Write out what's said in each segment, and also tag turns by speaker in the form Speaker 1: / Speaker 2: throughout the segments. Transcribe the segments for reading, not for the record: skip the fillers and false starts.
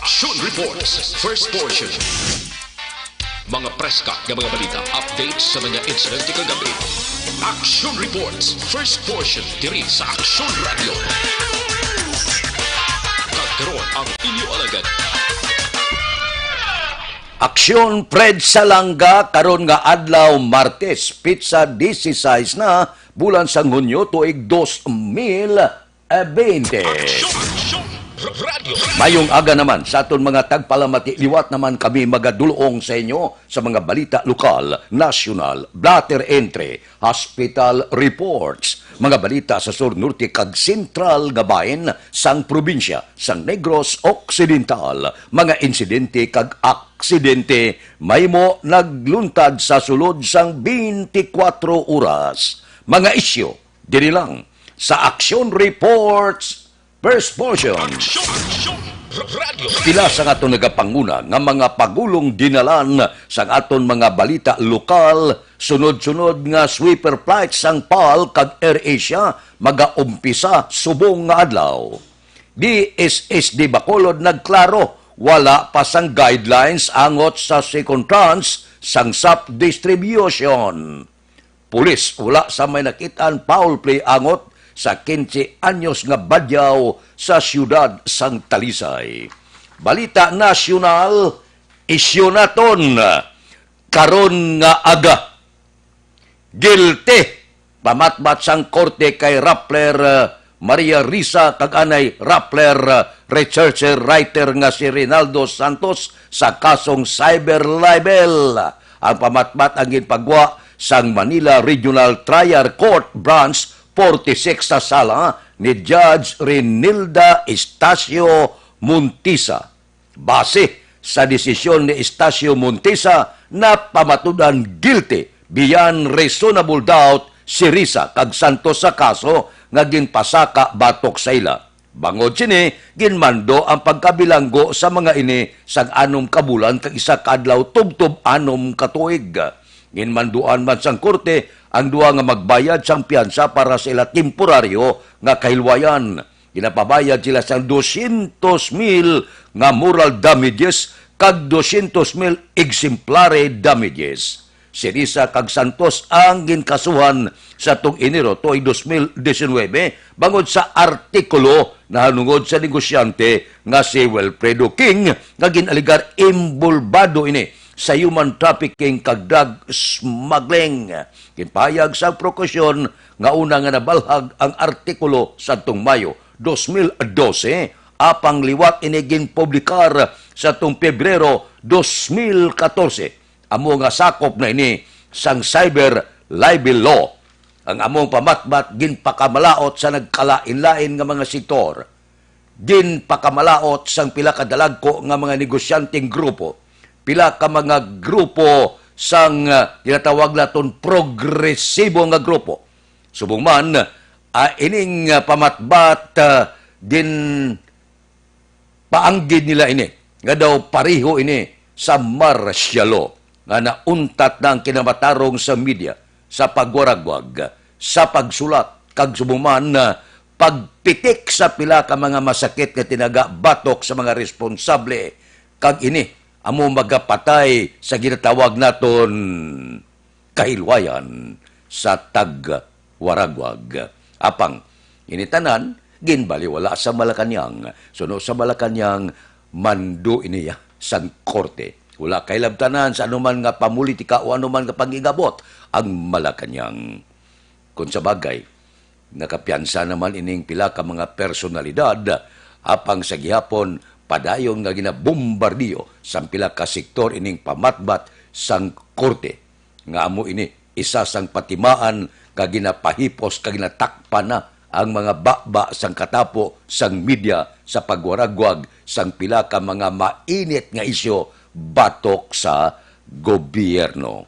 Speaker 1: Action Reports, first portion. Mga preska ng mga balita, updates sa mga insidente kagabi. Action Reports, first portion, diri sa Action Radio. Kagkaroon ang inyo alagad.
Speaker 2: Aksyon Fred Salanga karon nga adlaw Martes, pizza 16 na bulan sa Hunyo tuig 2020.
Speaker 1: Radio.
Speaker 2: Mayong aga naman sa aton mga tagpalamati, liwat naman kami magadulong sa inyo sa mga balita lokal, national, blatter entry, hospital reports, mga balita sa Sur Norte kag Sentral Gabayan sang probinsya sang Negros Occidental, mga insidente kag aksidente maymo nagluntad sa sulod sang 24 oras. Mga isyu diri lang sa Action Reports first portion.
Speaker 1: Radio.
Speaker 2: Pila sa aton nagapanguna nga mga pagulong dinalan sa aton mga balita lokal, sunod-sunod nga sweeper flights sang PAL kag AirAsia magaumpisa subong nga adlaw. DSSD Bacolod nagklaro wala pa sang guidelines angot sa second tranche sang SAP distribution. Pulis wala sa may nakitaan foul play angot sa 15 anyos nga badyaw sa siyudad sang Talisay. Balita nasyonal, isyu naton karon nga aga. Guilty pamatbat sang korte kay Rappler Maria Risa kag anay Rappler researcher writer nga si Rinaldo Santos sa kasong cyber libel. Ang pamatbat ang ginpagwa sang Manila Regional Trial Court Branch 46 sa sala ni Judge Renilda Estacio Montisa. Base sa desisyon ni Estacio Montisa na pamatudan guilty beyond reasonable doubt si Risa kag Santos sa kaso nga ginpasaka batok sa ila. Bangod sini, ginmando ang pagkabilanggo sa mga ini sang anom kabulan kag isa kadlaw tubtob anom katuig. Ginmanduan man sang korte ang duha nga magbayad sang piyansa para sa ila temporaryo nga kahilwayan. Ginapabayad sila sang 200,000 nga moral damages kag 200,000 exemplare damages. Si Risa kag Santos ang ginkasuhan sa tuig Enero tuig 2019 bangod sa artikulo na hanungod sa negosyante nga si Wilfredo King nga ginaligar imbulbado ini sa human trafficking kag drug smuggling. Ginpahayag sa prokusyon nga una nga nabalhag ang artikulo sa Mayo 2012 apang liwat ini ginpublikar sa Pebrero 2014. Amo nga sakop na ini sang cyber libel law. Ang among pamatbat ginpakamalaot sa nagkalain-lain nga mga sektor. Ginpakamalaot sang pila ka dalagko nga mga negosyanteng grupo. Pila ka mga grupo sang tinatawag naton progresibo nga grupo. Subong man, ining pamatbat din paanggid nila ini. Nga daw pariho ini sa martial law. Nga nauntat na ang kinamatarong sa media, sa pagwaragwag, sa pagsulat, kag subong man pagpitik sa pila ka mga masakit nga tinaga batok sa mga responsable. Kag ini, amo magapatay sa ginatawag naton kahilwayan sa tagwaragwag. Apang initanan ginbaliwala sa Malacañang. Suno sa Malacañang mando iniya sang korte. Wala kay labtanan sa anuman nga pamulitika o anuman nga pangigabot ang Malacañang. Kung sa bagay, nakapiansa naman ining pila ka mga personalidad apang sa gihapon padayon nga ginabombardiyo sa pila ka sektor ining pamatbat sang korte. Nga amo ini isa sang patimaan nga ginapahipos kag ginatakpan na ang mga bakba sang katapo sang media sa pagwaragwag sang pila ka mga mainit nga isyu batok sa gobyerno.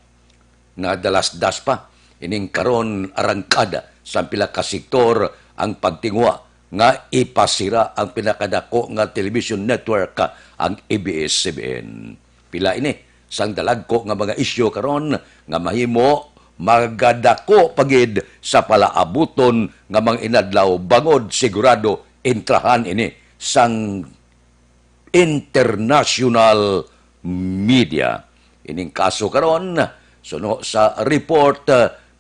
Speaker 2: Nga dalas-das pa ining karon arangkada sa pila ka sektor ang pagtingwa nga ipasira ang pinakadako nga television network ang ABS-CBN. Pila ini sang dalagko nga mga isyu karon nga mahimo magadako pagid sa palaabuton nga mga inadlaw bangod sigurado intrahan ini sang international media. Ining kaso karon suno sa report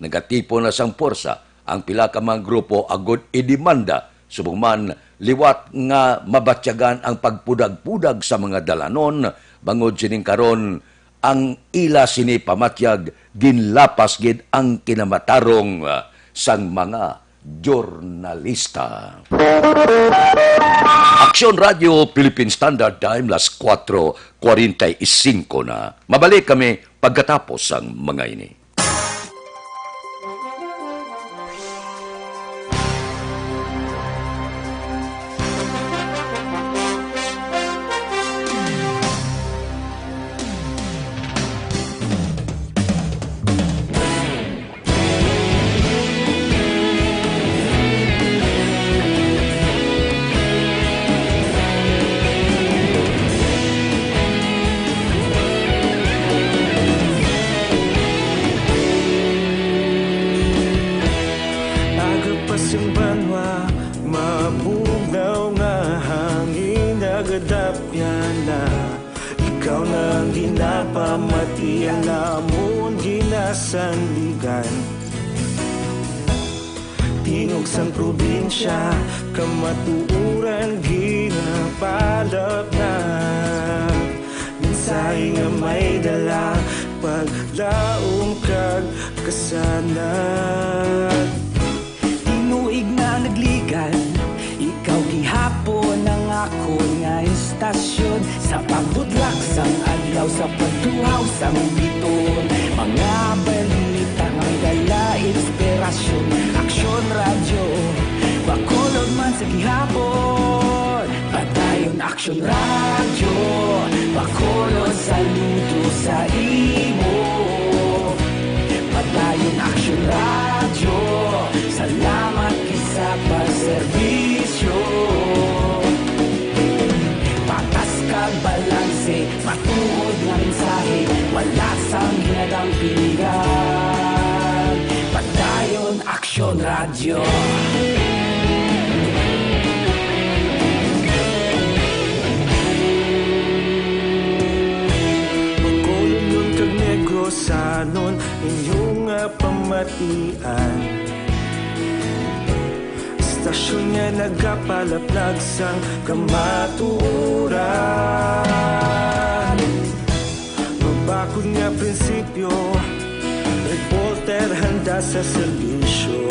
Speaker 2: negatibo na sang porsa ang pila ka mga grupo agud idemanda subong man liwat nga mabatyagan ang pagpudag-pudag sa mga dalanon bangod sining karon ang ila sini pamatyag ginlapas gid ang kinamatarong sang mga jurnalista. Aksyon Radio Philippine Standard Time las 4:45 na. Mabalik kami pagkatapos ang mga ini.
Speaker 3: Ikaw nang ginapamatian namon ginasandigan. Tingog sang probinsya kamatuuran ginapalap na. Minsay nga may dala paglaom kag kasanad.
Speaker 4: Tinuig na nagligan, ikaw gihapon ang ako nga istasyon. Sa pagbutlak sang adlaw, sa pagtuhaw sang biton. Mga balita nga dala inspirasyon. Aksyon radyo, bakolod man sa gihapon. Patayon aksyon radyo, bakolod saludo sa imo. Patayon aksyon radyo, salamat kisa pagserbisyo. Patas kag balanse, matuod nga mensahe, wala sang ginadang piligan. Patayon aksyon radyo.
Speaker 3: Magkulunod kag negosanon inyong pamatian. Stasyon nga nagapalaplag sang kamatuuran. Mabakod nga prinsipyo, reporter handa sa serbisyo.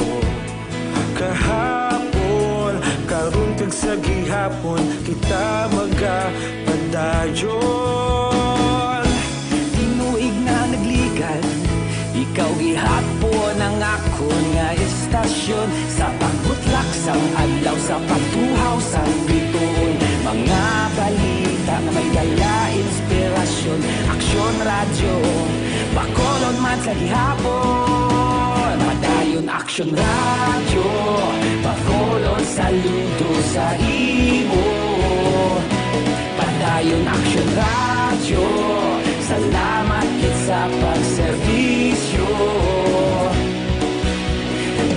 Speaker 3: Kahapon, karon kag sa gihapon, kita magapadayon.
Speaker 4: Tinuig na nagligan, ikaw gihapon ang ako nga istasyon. Sa pagbutlak sang adlaw, sa pagtuhaw sang biton. Mga balita na may dala inspirasyon. Aksyon radyo, bakolod man sa gihapon. Padayon aksyon radyo, bakolod saludo sa imo. Padayon aksyon radyo, salamat kit sa pagserbisyo.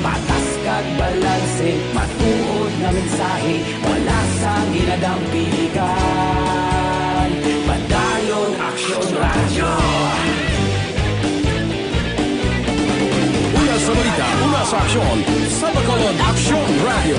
Speaker 4: Patas kag balanse, matuod na mensahe, wala sang ginadang piligan. Padayon aksyon radyo.
Speaker 5: Una sa balita, una sa aksyon, sa Bacolod Aksyon Radio.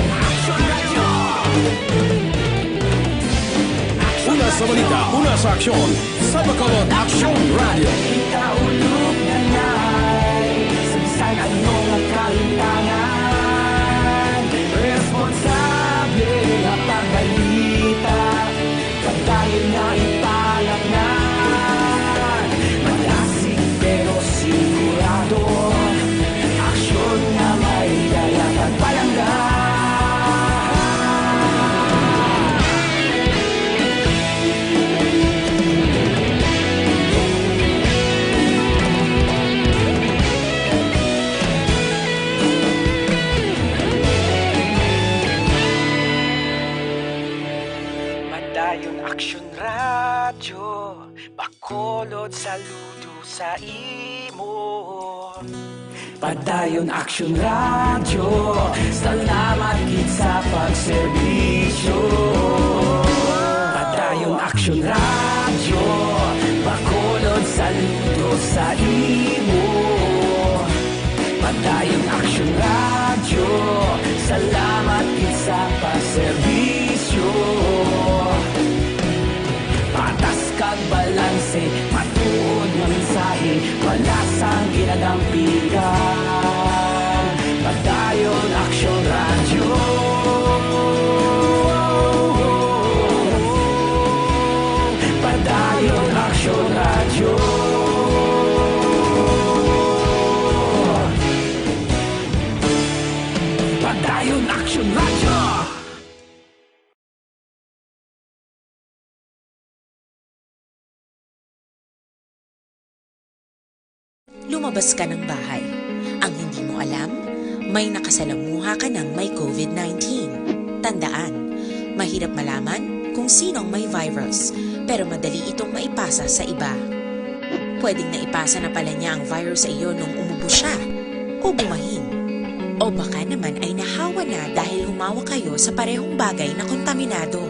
Speaker 5: Una sa balita, una sa aksyon, sa Bacolod Aksyon Radio.
Speaker 4: Ikaulog na na'y sansan ano nga kalintangan. Responsable na pagbalita, pagdayon na ipalak na. Malasig pero sigurado, aksyon na may dala pagpalanggan. Padayon aksyon radyo, bakolod saludo sa imo. Padayon aksyon radyo, salamat kit sa pagserbisyo. Padayon Action Radio, bakolod saludo sa imo. Padayon Action Radio, salamat sa paserbisyo. Patas kag balanse, matuod nga mensahe, walasang ginadampigan. Padayon Action Radio. Padayon Action Radio. Padayon Action Radio.
Speaker 6: Lumabas ka ng bahay. Ang hindi mo alam, may nakasalamuha ka ng may COVID-19. Tandaan, mahirap malaman kung sinong may virus, pero madali itong maipasa sa iba. Pwedeng naipasa na pala niya ang virus sa iyo nung umubo siya o bumahin. O baka naman ay nahawa na dahil humawa kayo sa parehong bagay na kontaminado.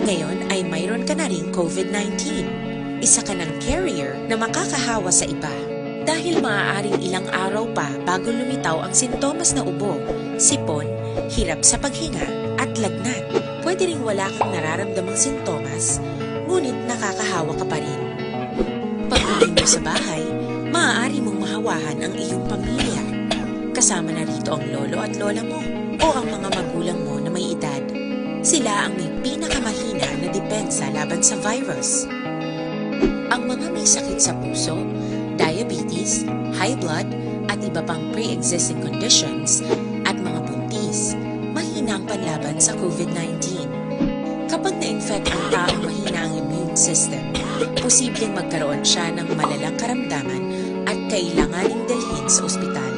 Speaker 6: Ngayon ay mayroon ka na ring COVID-19. Isa ka ng carrier na makakahawa sa iba. Dahil maaaring ilang araw pa bago lumitaw ang sintomas na ubo, sipon, hirap sa paghinga at lagnat. Pwede ring wala kang nararamdamang sintomas, ngunit nakakahawa ka pa rin. Pag-uwi mo sa bahay, maaari mong mahawahan ang iyong pamilya. Kasama na rito ang lolo at lola mo o ang mga magulang mo na may edad. Sila ang may pinakamahina na depensa laban sa virus. Ang mga may sakit sa puso, diabetes, high blood, at iba pang pre-existing conditions, at mga buntis, mahina ang panlaban sa COVID-19. Kapag na-infect ang taong mahina ang immune system, posibleng magkaroon siya ng malalang karamdaman at kailanganing dalhin sa ospital.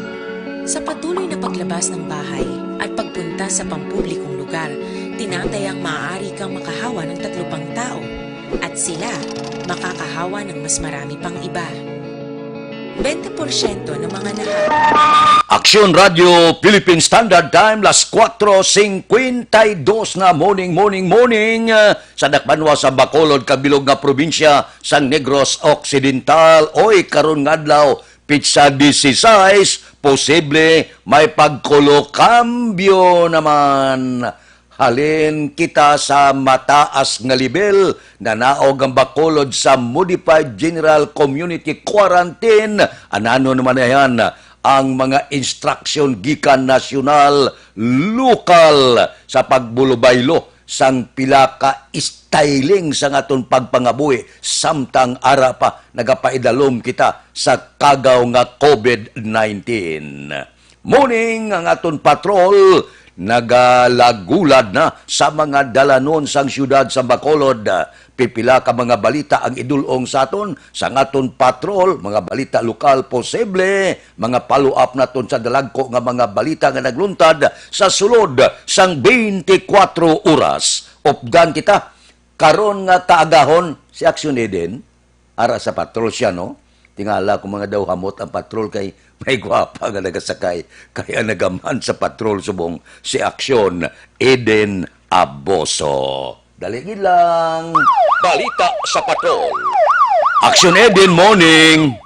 Speaker 6: Sa patuloy na paglabas ng bahay at pagpunta sa pampublikong lugar, tinatayang maaari kang makahawa ng 3 pang tao at sila makakahawa ng mas marami pang iba. 20% ng mga
Speaker 2: Action Radio Philippine Standard Time, las 4:52 na morning sa Dakbanwa sa Bacolod, kabilog nga probinsya sa Negros Occidental. Oy, karon ngadlaw pizza 16, posible may pagkolokambyo naman. Halin kita sa mataas nga level na naog ang Bacolod sa Modified General Community Quarantine. Anano naman na yan ang mga instruction gikan nasyonal, lokal sa pagbulubaylo sang pila ka styling sa aton pagpangabuhi samtang ara pa nagapaidalom kita sa kagaw nga COVID-19. Morning ang aton patrol nagalagulad na sa mga dalanon sang syudad sa Bacolod. Pipila ka mga balita ang idulong sa aton sa aton patrol, mga balita lokal posible, mga follow-up naton sa dalagko nga mga balita nga nagluntad sa sulod sang 24 oras. Updan kita karon nga taagahon si Action Eden ara sa patrol siya, no? Tingala ko mga daw hamot ang patrol kay may gwapa nga nagasakay. Kaya nagaman sa patrol subong si Action Eden Aboso. Daligid lang. Balita sa patrol. Action Eden, morning.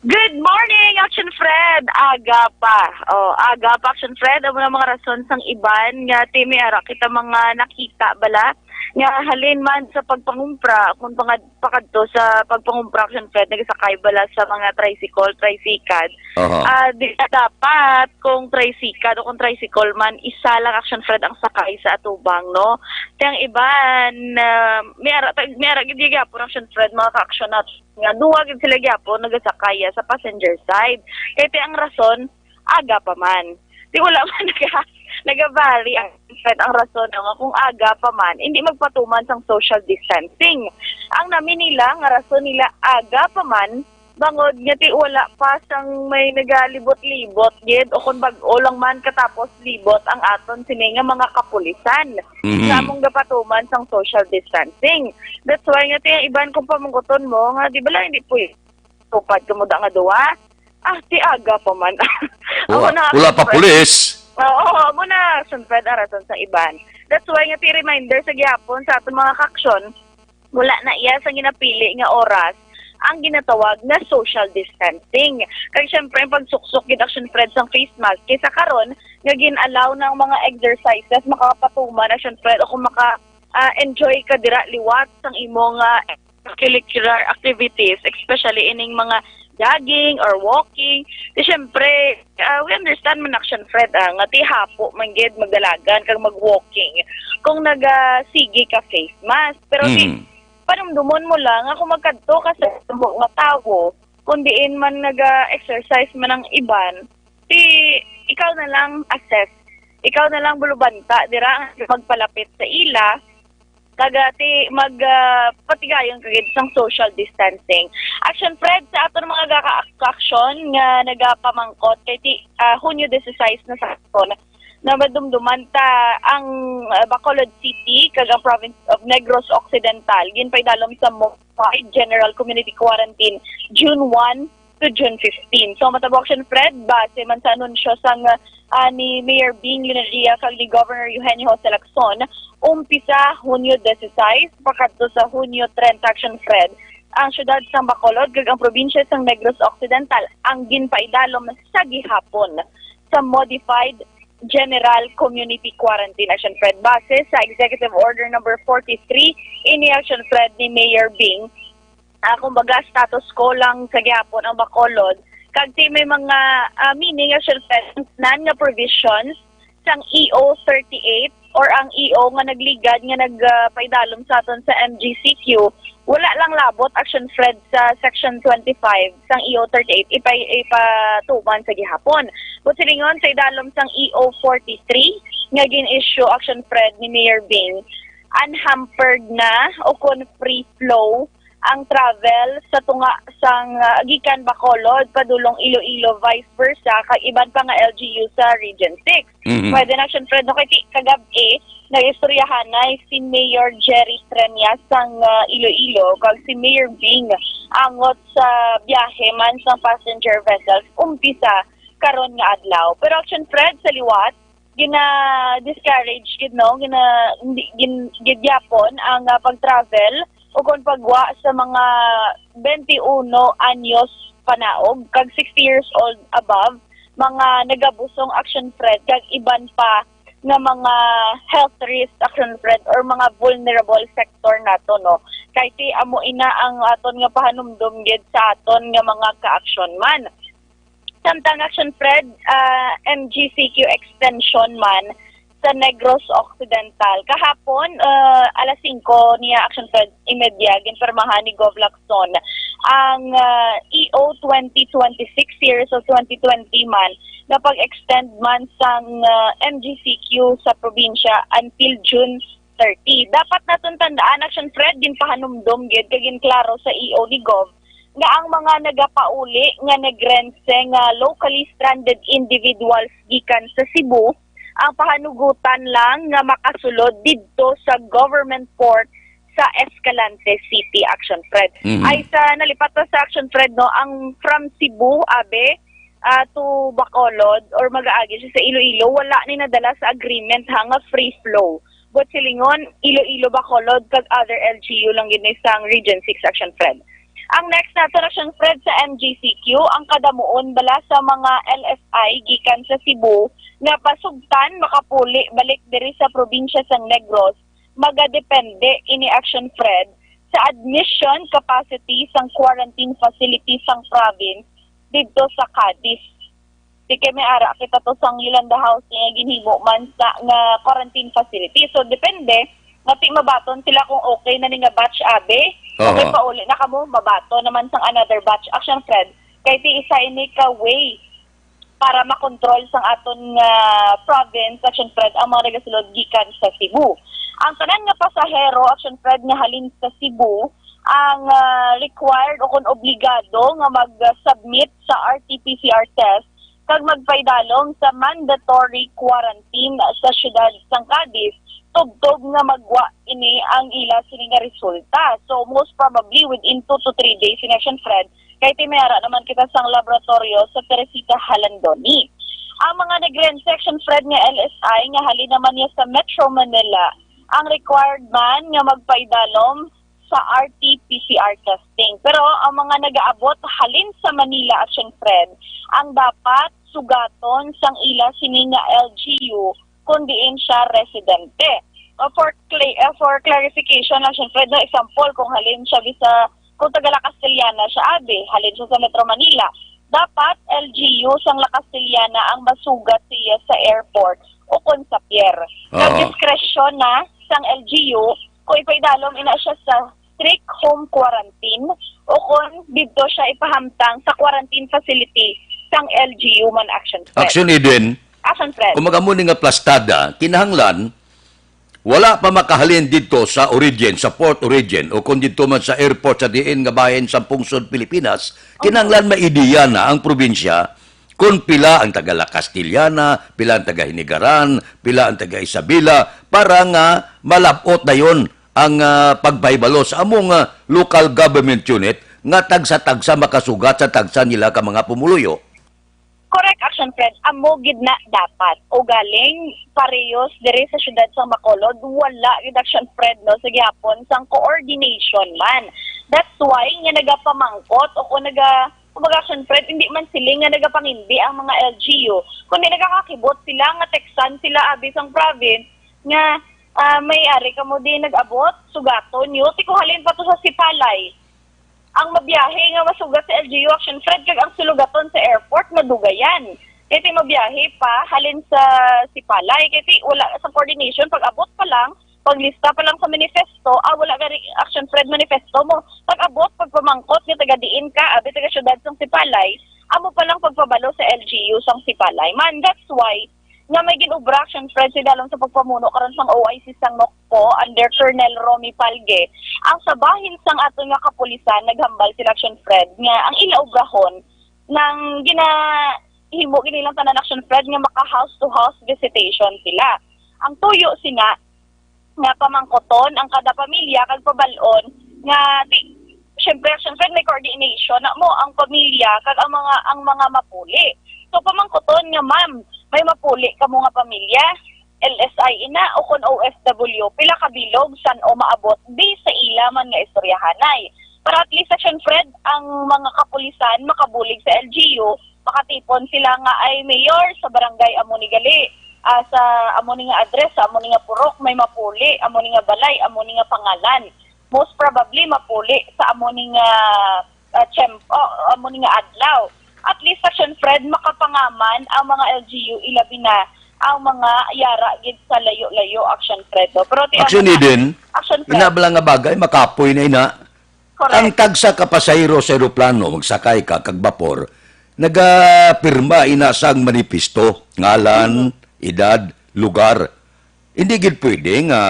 Speaker 7: Good morning, Action Fred. Aga pa. Aga pa, Action Fred. Ang mga rason sang iban nga timi ara kita mga nakita bala nga halin man sa pagpangumpra kung pakadto sa pagpangumpra, Action Fred, nagsakay bala sa mga tricycle di dapat kung tricycle o kung tricycle man isa lang, Action Fred, ang sakay sa atubang, no? Tiyang iban mayara gid gyapon, Action Fred, mga ka-action natin nga duwa gid sila gyapon nagasakay sa passenger side kay ang rason aga pa man. Di wala man nagabali ang rason nga kung aga pa man hindi magpatuman sang social distancing. Ang namin nila nga rason nila aga pa man bangod nga ti wala pa sang may nagalibot-libot gid o kung bag-o lang man katapos libot ang aton sini nga mga kapulisan. Sa among gapatuman sang social distancing. That's why nga ti iban kung pamungkuton mo nga di bala hindi po tupad kamuda nga duwa. Ti aga pa man.
Speaker 2: Wala pa pulis.
Speaker 7: Oo, muna, Action Fred, araton sa iban. That's why nga ti reminder sa gyapon sa aton mga kaksyon wala na iya sa ginapili nga oras ang ginatawag na social distancing. Kaya syempre, pagsuksok gid Action Fred sang face mask, kaysa karon nga gin-allow ng mga exercises, makapatuman Action Fred, o kung enjoy ka dira liwat sang imong curricular activities, especially ining mga jogging or walking. Di syempre, we understand man Action Fred, nga ti hapo man gid magdalagan kag mag-walking kung nagasigi ka face mask. Pero panumdumon mo lang ako magkadto ka sa mga tao, kung diin man nag-exercise man ang iban, ikaw na lang assess, ikaw na lang bulubanta dira magpalapit sa ila, kagati magpatigayon kagid sang social distancing. Action Fred, sa aton mga action nga nagapamangkot kay Hunyo 16 na sa aton na madumduman ta ang Bacolod City kag ang province of Negros Occidental ginpaydalom sa modified general community quarantine June 1 to June 15. So matabo Action Fred, base man sa anunsyo sang ni Mayor Bing Lunaria kag ni Governor Eugenio Jose Lacson, umpisa Hunyo 16 pakadto sa Hunyo 30 Action Fred, ang syudad sang Bacolod kag ang probinsya sang Negros Occidental ang ginpaydalom sa gihapon sa modified General Community Quarantine Action Fred, base sa Executive Order number 43 ini Action Fred ni Mayor Bing. Kumbaga status quo lang sa gihapon ang Bacolod, kag may mga meaning Action Fred nan nga provisions sang EO 38 or ang EO nga nagligad nga nagpaidalom sa aton sa MGCQ. Wala lang labot Action Fred sa Section 25 sang EO 38 ipatuman sa gihapon. But silingon sa idalom sang EO 43 nga gin-issue Action Fred ni Mayor Bing, unhampered na o kun free flow ang travel sa tunga sang gikan Bacolod padulong Iloilo vice versa kag iban pa nga LGU sa Region 6. Pwede na Action Fred no kay kagabi nagistoryahan na si Mayor Jerry Treñas sang Iloilo kag si Mayor Bing angot sa biyahe man sang passenger vessels umpisa karon nga adlaw. Pero Action Fred sa liwat gina-discourage gid no, gidyapon ang pag-travel o kung pagwa sa mga 21 anyos panaog kag 60 years old above, mga nagabusong Action Fred kag iban pa nga mga health risk Action Fred or mga vulnerable sector nato no. Kay ti amo ina ang aton nga pahanumdum gid sa aton nga mga ka-action man. Samtang Action Fred, MGCQ extension man sa Negros Occidental. Kahapon, alas 5 niya Action Fred imedya ginpermahan ni Gov Lacson ang EO 2026 series of 2020 man na pag-extend man sang MGCQ sa probinsya until June 30. Dapat naton tandaan Action Fred ginpahanumdum gid kag ginklaro sa EO ni Gov nga ang mga nagapauli nga nagrense nga locally stranded individuals gikan sa Cebu ang pahanugutan lang nga makasulod didto sa government port sa Escalante City Action Fred. Ay sa nalipat sa Action Fred no, ang from Cebu abe to Bacolod or mag-aagi siya sa Iloilo, wala ni nadala sa agreement nga free flow. But silingon Iloilo, Bacolod kag other LGU lang gid sang Region 6 Action Fred. Ang next nato Action Fred sa MGCQ, ang kadamuon bala sa mga LSI gikan sa Cebu nga pasugtan makapuli balik diri sa probinsya sang Negros, magadepende ini Action Fred sa admission capacity sang quarantine facility sang province didto sa Cadiz. Di kay may ara kita to sang Yolanda House nga ginhimo man sa nga quarantine facility. So depende ngati mabaton sila kung okay na ni nga batch abe. Okay pa uli na kamo mabato naman sang another batch Action Fred. Kay ti isa ini ka way para makontrol sang aton nga province Action Fred ang mga nagasulod gikan sa Cebu. Ang tanan nga pasahero Action Fred nga halin sa Cebu ang required o kung obligado nga mag-submit sa RT-PCR test kag magpaydalong sa mandatory quarantine sa syudad sang Cadiz tugtog nga magwa ini ang ila sini nga resulta. So most probably within 2 to 3 days in Action Fred kay timera naman kita sang laboratorio sa Teresita Halandoni. Ang mga nag-rent Action Fred nga LSI nga halin naman niya sa Metro Manila ang required man nga magpaidalom sa RT-PCR testing. Pero ang mga nag-aabot halin sa Manila, Action Fred, ang dapat sugaton sang ila sini nga LGU kung diin siya residente. For clarification, Action Fred, no, example, kung halin siya kung taga La Castellana siya, halin siya sa Metro Manila, dapat LGU sang La Castellana ang masugat siya sa airport o kung sa pier. Diskresyon na sang LGU kung ipaidalom ina siya sa strict home quarantine o kung dito siya ipahamtang sa quarantine facility sang LGU man, Action Fred.
Speaker 2: Action Eden,
Speaker 7: Action Fred.
Speaker 2: kung magamuni nga plastada, kinahanglan, wala pa makahalin dito sa origin, sa port origin, o kung dito man sa airport sa diin nga bahin sa pungsod Pilipinas, kinahanglan maidiya na ang probinsya kung pila ang taga La Castellana, pila ang taga Hinigaran, pila ang taga Isabela, para nga malapot na yon ang pagbaybalo sa among local government unit nga tagsa-tagsa makasugat sa tagsa nila ka mga pumuluyo.
Speaker 7: Correct, Action Fred. Amo gid na dapat. O galing parehos diri sa syudad sa Bacolod, wala gid, Action Fred, no, sa gyapon sang coordination man. That's why nga nagapamangkot o kung Action Fred, hindi man sila nga nagapangindi ang mga LGU. Kundi nagakakibot sila nga teksan sila abis ang province nga may ari ka mo din nag-abot, sugaton nyo, tikuhalin pa to sa Sipalay. Ang mabiyahe nga masugat sa LGU, Action Fred, kag ang sulugaton sa airport, madugayan. Kaya mabiyahe pa, halin sa Sipalay. Kaya wala sa coordination, pag abot pa lang, paglista pa lang sa manifesto, wala ka rin, Action Fred, manifesto mo. Pag abot, pag pamangkot, nga taga-diin ka, abi taga-syudad sang Sipalay, amo pa lang pagpabalo sa LGU sang Sipalay. Man, that's why, nga may ginubra, Action Fred, si dalong sa pagpamuno karon sang OIC sang NOCPO under Colonel Romy Palge. Ang sabahin sang ato nga kapulisan, naghambal sila, Action Fred, nga ang ilaubrahon nang ginahimo ginilang tanan, Action Fred, nga maka house-to-house visitation sila. Ang tuyo sina nga pamangkoton ang kada pamilya kag pabalon nga syempre, Action Fred, may coordination na mo ang pamilya kag ang mga mapuli. So pamangkoton nga, ma'am, may mapuli ka mo nga pamilya, LSI ina o kon OFW, pila ka bilog san o maabot di sa ila man nga istoryahanay. Para at least, Action Fred, ang mga kapulisan makabulig sa LGU, makatipon sila nga ay mayor sa barangay Amoni Gali, sa Amoni nga address, sa Amoni nga purok, may mapuli, Amoni nga balay, Amoni nga pangalan. Most probably mapuli sa Amoni nga Amoni nga adlaw. At least, Action Fred, makapangaman ang mga LGU, ilabi na ang mga yara gid sa layo-layo, Action Fred. Pero
Speaker 2: Action Eden,
Speaker 7: Action Fred,
Speaker 2: pinabala nga bagay, makapoy na ina.
Speaker 7: correct.
Speaker 2: Ang tagsa ka pasahero sa aeroplano, magsakay ka, kag vapor, nagapirma ina sang manipisto, ngalan, edad, lugar. Hindi gid pwede nga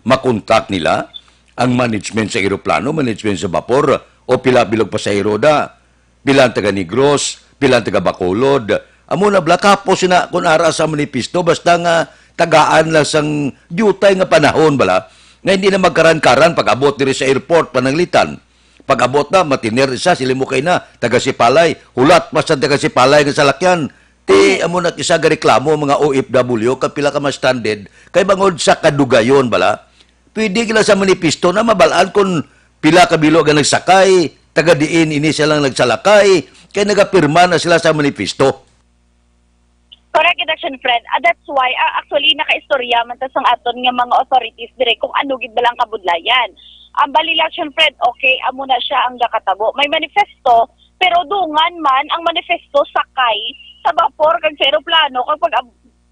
Speaker 2: makontak nila ang management sa aeroplano, management sa vapor, o pila-bilog pasahero da. Bilang taga Negros, bilang taga Bacolod. Amo na blakapo sina kun ara sa manipisto basta nga tagaan lang sang jutay nga panahon bala nga hindi na magkaran-karan pag abot diri sa airport pananglitan. Pag abot na matiner isa sila mo kay na taga Sipalay, hulat pa sa taga Sipalay nga salakyan. Ti amo na isa ga reklamo mga OFW kapila ka mas stranded kay bangod sa kadugayon bala. Pwede gila sa manipisto na mabalaan kung pila ka bilog ang nagsakay, taga diin ini sila nagsalakay, kaya nagapirma na sila sa manipisto.
Speaker 7: Correct, Action Fred. That's why, actually, nakaistorya man tas ang aton nga mga authorities dire kung ano gid balang kabudlayan. Ang balila, Action Fred, okay, amo na siya ang gakatabo. May manifesto, pero dungan man ang manifesto sakay sa vapor kag sa aeroplano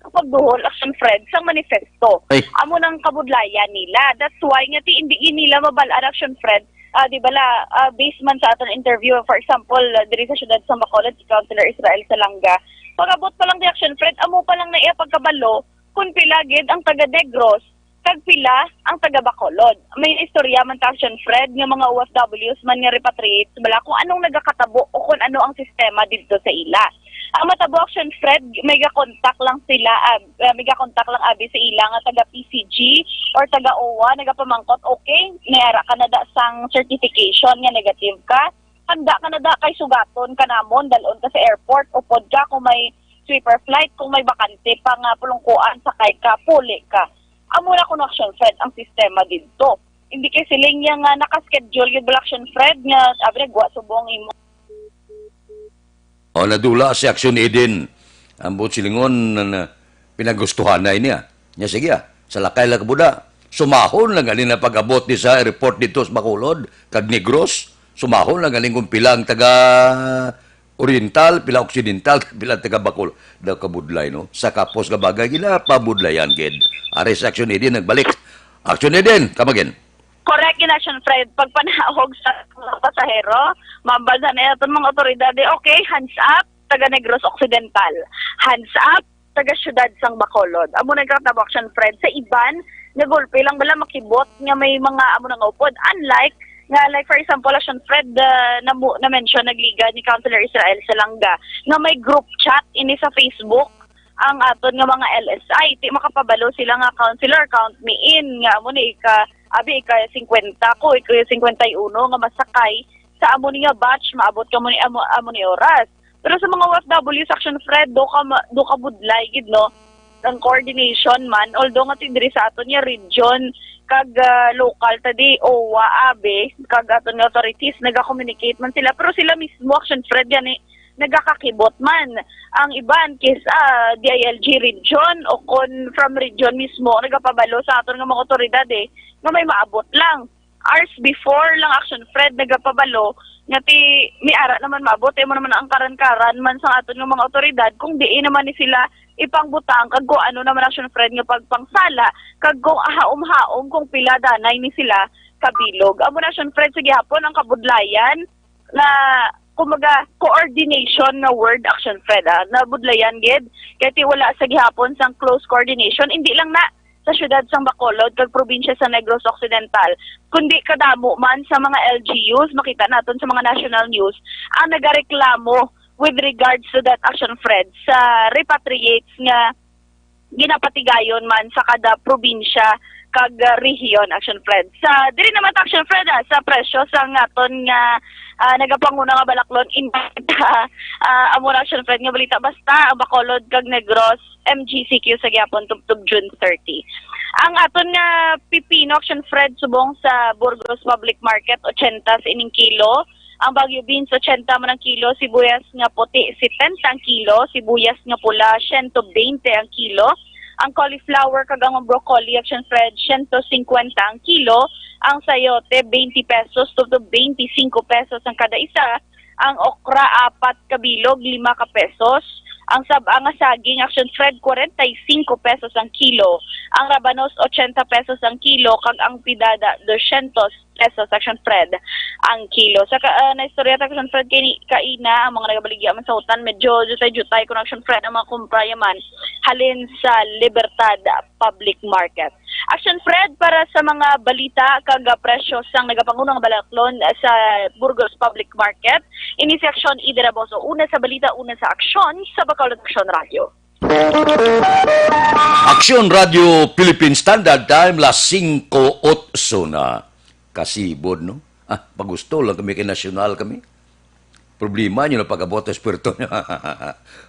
Speaker 7: kapag duhol, Action Fred, sang manifesto.
Speaker 2: Ay.
Speaker 7: Amo nang kabudlayan nila. That's why, nga hindi nila mabalaan, Action Fred, di bala, based man sa aton interview, for example, diri sa syudad sa Bacolod, si Councilor Israel Salanga, pag-abot pa lang di, Action Fred, amo pa lang na iya pagkabalo, kung pila gid ang taga Negros, kag pila ang taga Bacolod. May istorya man ta, Action Fred, nga mga OFWs man nga repatriates, bala kung anong nagakatabo o kung ano ang sistema dito sa ila. Ang matabo, Action Fred, may ga-contact lang sila, may ga-contact lang abi sa ila nga taga PCG or taga OWA, nagapamangkot, okay, nayara ka na da sang certification nga negative ka, handa ka na da kay sugaton ka namon, dalon ka sa airport, upod ka kung may sweeper flight, kung may bakante pang pulungkuan, sakay ka, puli ka. Amo na kung, Action Fred, ang sistema dito. hindi kay siling nga nga nakaschedule yung Action Fred nga sabi nagwa subong imo.
Speaker 2: O nadula si Action Eden. Ang buot silingon na pinagustuhan na niya. Nya sige sa lakay lang kabuda. Sumahon lang galing na pag-abot ni sa report dito sa Bacolod, kag Negros. Sumahon lang galing kung pilang taga Oriental, pila Occidental, pila taga Bacolod. Daw kabudlay, no? Sa kapos ka bagay, gila pabudlayan, kid. Are sa Action Eden, nagbalik. Action Eden, kamagin.
Speaker 7: Correct in Action Fred. Pag panahog sa mga pasahero, mabalsa na itong mga otoridad, okay, hands up, taga Negros Occidental. Hands up, taga Syudad sang Bacolod. Amo nagkatabo Action Fred. Sa iban, nagulpe lang bala makibot nga may mga amo nang upod. Unlike, nga like for example, Action Fred, na-mention, nagliga ni Councilor Israel Salanga, nga may group chat ini sa Facebook, ang aton nga mga LSI, ti makapabalo sila nga councilor, count me in, nga amo ni ika 50 ko, ika 51 nga masakay, sa amo ni nga batch, maabot ka mo ni amo ni oras. Pero sa mga OFW sa Action Fred, do ka budlay, gid no, ang coordination man, although nga tidiri sa aton nga region, kag local tadi o waabe, kag aton nga authorities, naga-communicate man sila, pero sila mismo, Action Fred, yan nagakakibot man. Ang iban kisa DILG region o kon from region mismo nagapabalo sa aton nga mga otoridad nga may maabot lang. Hours before lang Action Fred nagapabalo nga ti may ara naman maabot mo naman ang karan-karan man sa aton nga mga otoridad kung diin naman ni sila ipangbutang kag kung ano naman Action Fred nga pagpangsala kag kung ahaom-haom kung pila danay ni sila kabilog. Amo na Action Fred sa gihapon ang kabudlayan na kumaga coordination na word Action Fred na budlayan gid kay ti wala sa gihapon sang close coordination hindi lang na sa syudad sang Bacolod kag probinsya sa Negros Occidental kundi kadamo man sa mga LGUs makita naton sa mga national news ang nagareklamo with regards to that Action Fred sa repatriates nga ginapatigayon man sa kada probinsya kag rehiyon Action Fred sa diri naman Action Fred sa presyo sang aton nga nagapanguna nga balaklon in amo na Action Fred nga balita basta ang Bacolod kag Negros MGCQ sa gyapon tubtub June 30. Ang aton nga pipino Action Fred subong sa Burgos Public Market 80 sa ining kilo. Ang Baguio beans 80 man ang kilo, sibuyas nga puti 70 ang kilo, sibuyas nga pula 120 ang kilo. Ang cauliflower kag ang broccoli Action Fred 150 ang kilo, ang sayote 20 pesos to 25 pesos ang kada isa, ang okra 4 kabilog 5 ka pesos, ang sabang nga saging Action Fred 45 pesos ang kilo, ang rabanos 80 pesos ang kilo kag ang pidada 200 pesos Action Fred ang kilo. Sa naistorya Action Fred kaina ang mga nagabaligya man sa utan medyo jutay kun Action Fred ang mga kumprayaman halin sa Libertad Public Market. Action Fred para sa mga balita kag presyo sang nagapangunang balaklon sa Burgos Public Market. Ini si Action Ida Raboso, una sa balita, una sa aksyon sa Bacolod Action Radio.
Speaker 2: Action Radio Philippine Standard Time las 5:08 na. Kasibod, no? Pagusto lang kami kay nasyonal kami. Problema nyo na pag-abot sa espiritu niya.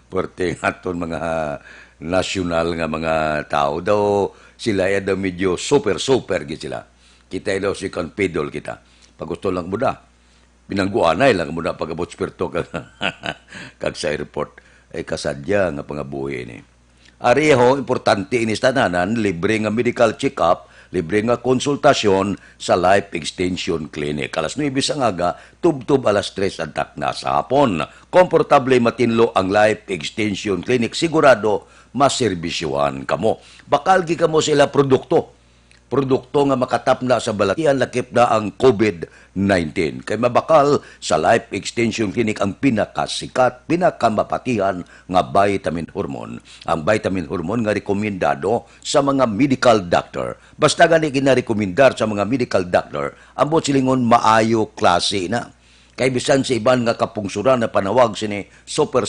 Speaker 2: Pwerte aton mga nasyonal nga mga tao. Daw sila daw medyo super gid sila. Kita daw si Conpidol kita. Pagusto lang muda. Pinangguanay lang muda pag-abot espiritu kag sa airport. Ay kasadya nga pangabuhi ni. Ariho, importante ini tananan, libre nga medical check-up, libre nga konsultasyon sa Life Extension Clinic. Alas 9 sa ngaga, tub-tub alas 3 antak na sa hapon. Komportable matinlo ang Life Extension Clinic. Sigurado, maserbisyuhan kamo. Bakal gi kamo sila produkto nga makatap na sa balatian lakip na ang COVID-19. Kay mabakal sa Life Extension Clinic ang pinakasikat, pinakamapatihan nga vitamin hormone. Ang vitamin hormone nga rekomendado sa mga medical doctor. Basta gani ginarekomendar sa mga medical doctor, ambot silingon maayo klase na. Kay bisan sa iban nga kapungsuran na panawag sini Super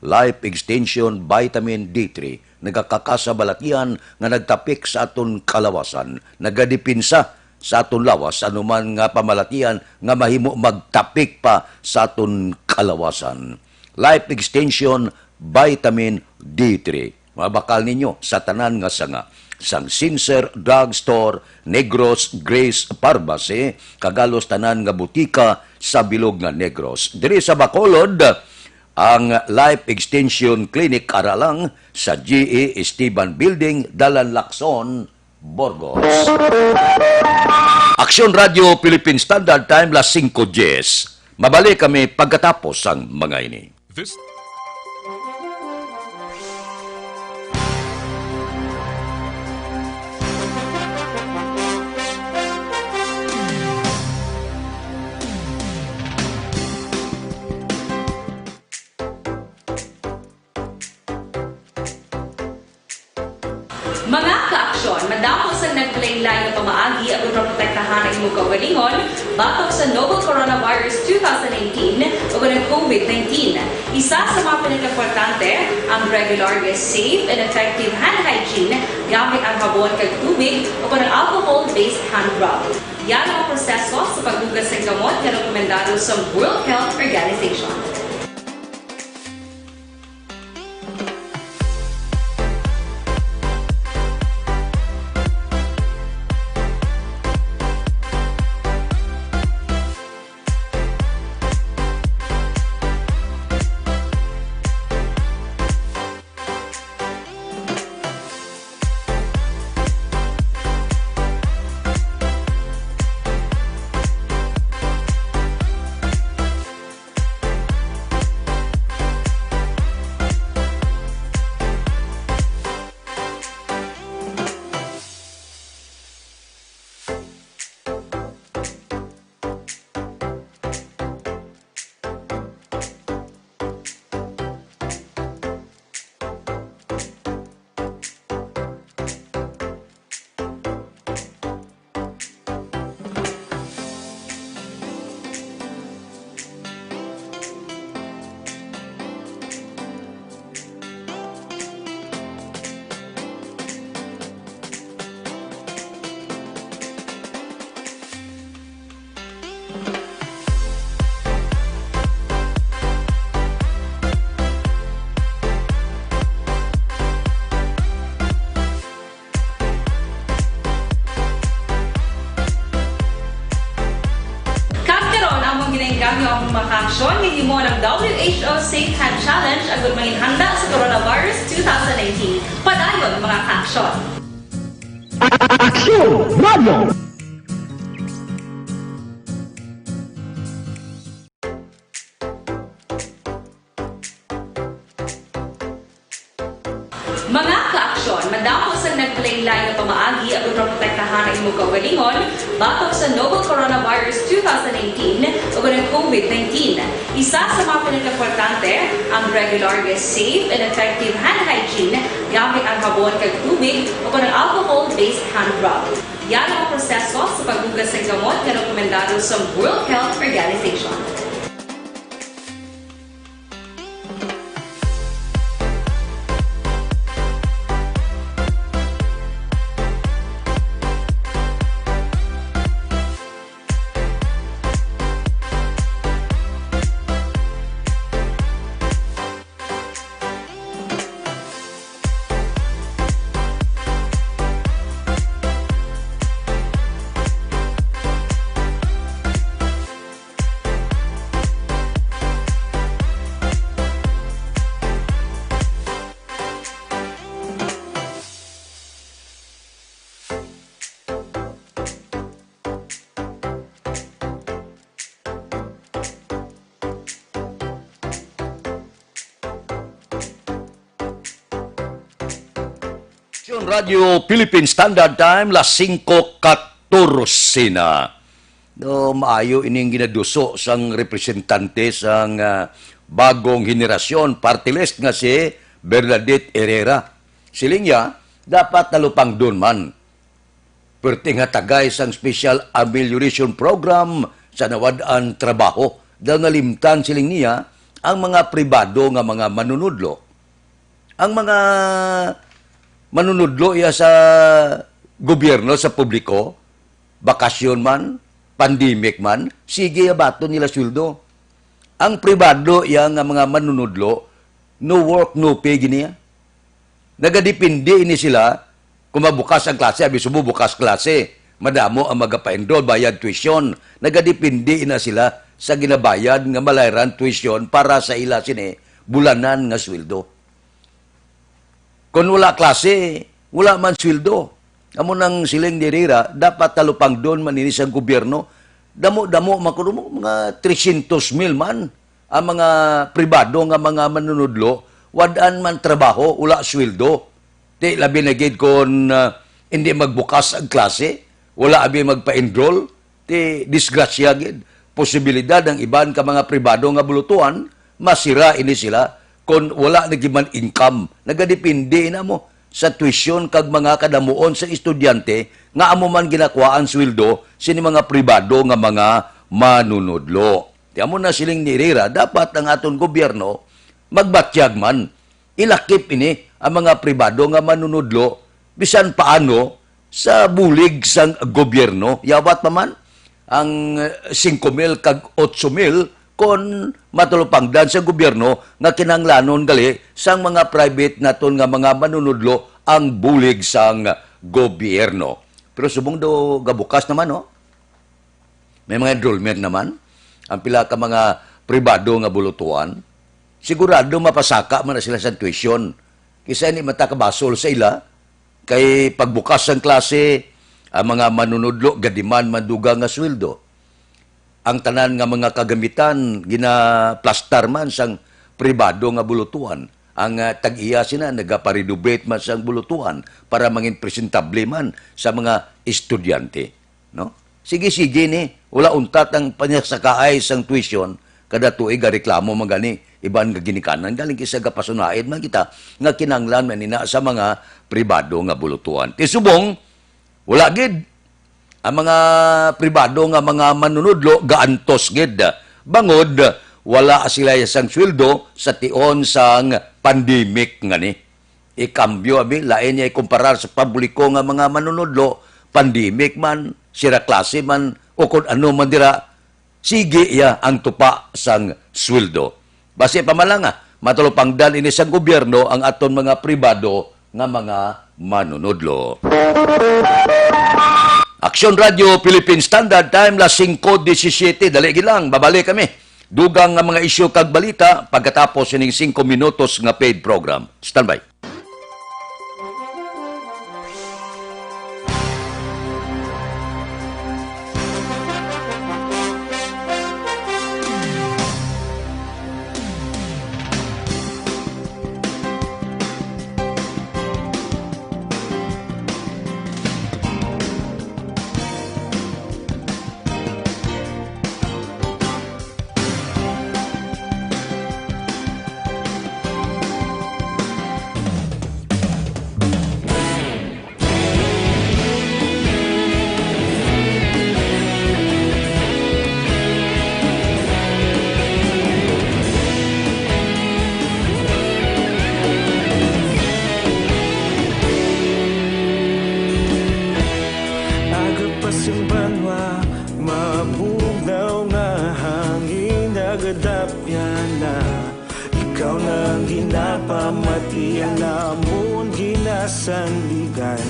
Speaker 2: Life Extension Vitamin D3 nagakakasa balatian nga nagtapik sa aton kalawasan, nagadipinsa sa aton lawas anuman nga pamalatian nga mahimo magtapik pa sa aton kalawasan. Life Extension Vitamin D3 mabakal ninyo sa tanan nga sanga. sang Sincer Drugstore, Negros Grace Pharmacy, kagalos tanan nga butika sa bilog nga Negros. Diri sa Bacolod, ang Life Extension Clinic Aralang sa GE Esteban Building, Dalan Lacson, Burgos. Aksyon Radio Philippine Standard Time, las 5:10. Mabalik kami pagkatapos ang mga ini.
Speaker 1: This
Speaker 8: Mga kaaksyon, madapos ang nagpalaylay na pamaagi at protektahan ang imong kaugalingon batok sa novel coronavirus 2018 o ng COVID-19. Isa sa mga pinaka-importante ang regular, safe, and effective hand hygiene gamit ang habon kag tubig o ng alcohol-based hand rub. Yan ang proseso sa paghugas ng gamot na rekomendado sa World Health Organization. Gamyo ang makaksyon ng mo ng WHO Safe Hand Challenge agad mahinhanda sa coronavirus 2019. Padayon mga kaaksyon.
Speaker 4: Aksyon Radio!
Speaker 8: Mga kaaksyon, madapos ang nagpalaylay na pamaagi at protektahan ang imong kaugalingon batok sa novel coronavirus 2018 o ng COVID-19. Isa sa mga pinaka-importante ang regular, safe, and effective hand hygiene gamit ang habon kag tubig o ng alcohol-based hand rub. Yan ang proseso sa paghugas ng gamot na rekomendado sa World Health Organization.
Speaker 2: Radio Philippine Standard Time, las 5:14 na. No, maayo ining ginaduso sang representante sang bagong henerasyon, party list nga si Bernadette Herrera. Silingya, dapat nalupang doon man. Perti nga tagay sang Special Amelioration Program sa nawadaan trabaho. Dahil nalimtan siling niya ang mga pribado nga mga manunudlo. Ang mga manunudlo iya sa gobyerno, sa publiko, bakasyon man, pandemic man, sige abato nila sweldo. Ang pribado iya nga mga manunudlo, no work, no pay giniya. Nagadepende ini sila Kung mabukas ang klase, abi subo bukas klase. Madamo ang magapa-enroll, bayad tuition. Nagadipindi na sila sa ginabayad nga malayran tuition para sa ila sini bulanan nga sweldo. Kung wala klase, wala man sweldo. Amo nang siling ni Rira, dapat talupang doon maninis ang gobyerno. Damo-damo makuno mga 300,000 man ang mga pribado nga mga manunudlo, wadaan man trabaho, wala sweldo. Di labi na gid kung hindi magbukas ang klase, wala abi magpa-enroll, di disgrasya gid. Posibilidad ng iban ka mga pribado nga bulutuan, masira ini sila kung wala nagiman income. Nagadepende na mo sa tuition kag mga kadamuon sa estudyante nga amo man ginakuhaan sweldo sini mga pribado nga mga manunudlo. Di amo na siling nirira, dapat ang aton gobyerno magbatyag man, ilakip ini ang mga pribado nga manunudlo bisan paano sa bulig sang gobyerno. Yawat pa man ang 5,000 kag 8,000 kon matulupangdan sa gobyerno nga kinanglanon gali sang mga private naton nga mga manunudlo ang bulig sang gobyerno. Pero subong do gabukas naman, no? May mga enrollment naman. Ang pila ka mga pribado nga bulutuan. Sigurado mapasaka man na sila sa tuition. Kisa ni matakabasol sa ila. Kay pagbukas ang klase, ang mga manunudlo, gadiman, manduga nga sweldo. Ang tanan nga mga kagamitan, ginaplastar man sang pribado nga bulutuan. Ang tag-iya sina, nagaparenovate man sang bulutuan para mangin presentable man sa mga estudyante. No? Sige-sige ni, wala untat ang panyasakaay sang tuition, kada tuig reklamo magani, iban nga ginikanan, galing kisa gapasunaid man kita, nga kinanglan manina sa mga pribado nga bulutuan. Tisubong, wala gid. Ang mga pribado nga mga manunudlo, gaantos gid. Bangod, wala sila sang sweldo sa tion sang pandemic nga ni. Ikambyo, abi, lain niya ikumparar sa publiko nga mga manunudlo, pandemic man, sira klase man, o kung ano man dira, sige ya ang tupa sang sweldo. Base pa malanga, matulupangdan ini sang gobyerno ang aton mga pribado nga mga manunudlo. Action Radio Philippine Standard Time la 5:17. Dali gilang, babalik kami. Dugang nga mga isyu kag balita pagkatapos ining 5 minutos nga paid program. Standby.
Speaker 3: Banwa, mabugnaw nga hangin nagadapyan na. Ikaw nang ginapamati, alamon ginasandigan.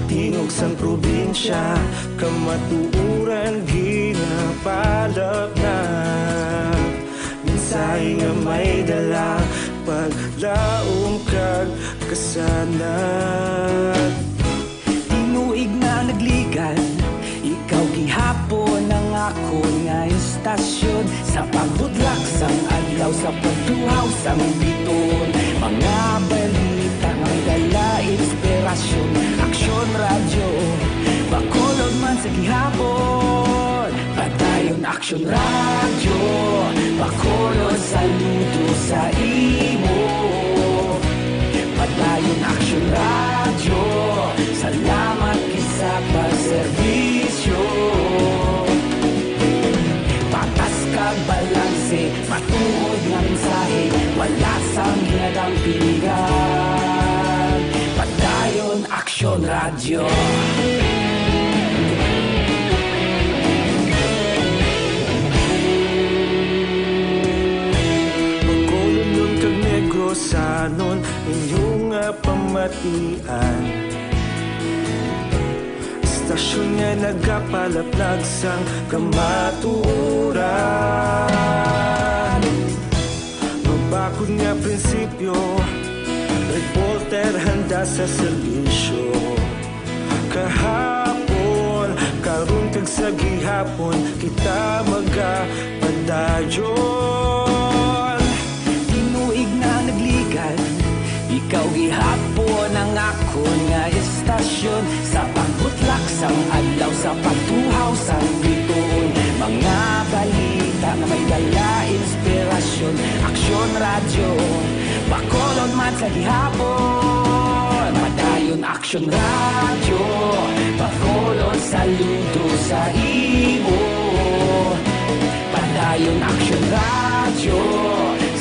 Speaker 3: Tingog sang probinsya, kamatuuran ginapalap na. Minsay nga may dala, paglaom kag kasanat.
Speaker 4: Tinuig na nagligan, ikaw gihapon ang ako nga istasyon. Sa pagbudlak sang adlaw, sa pagtuhaw sang biton. Mga balita nga dala inspirasyon. Aksyon radyo, bakulog man sa gihapon. Padayon aksyon radyo, bakulog saludo sa imo. Padayon aksyon radyo, salamat isa pagserbisyo. Patas kag balanse, matuod nga mensahe, wala sang hinadang pilihan. Padayon aksyon radyo.
Speaker 3: batian. Istasyon nga nagapalaplag sang kamaturan. Mabakod nga prinsipyo, reporter handa sa serbisyo. Kahapon, karun kag sa gihapon, kita magapadayon.
Speaker 4: Tinuig na naglikan, ikaw gihapon ang akon nga istasyon. Sa pagbutlak sang adlaw, sa pagtuhaw sang bituon, mga balita na may dala inspirasyon. Aksyon radyo, bakolod man sa gihapon. Padayon aksyon radyo, bakolod saludo sa imo. Padayon aksyon radyo,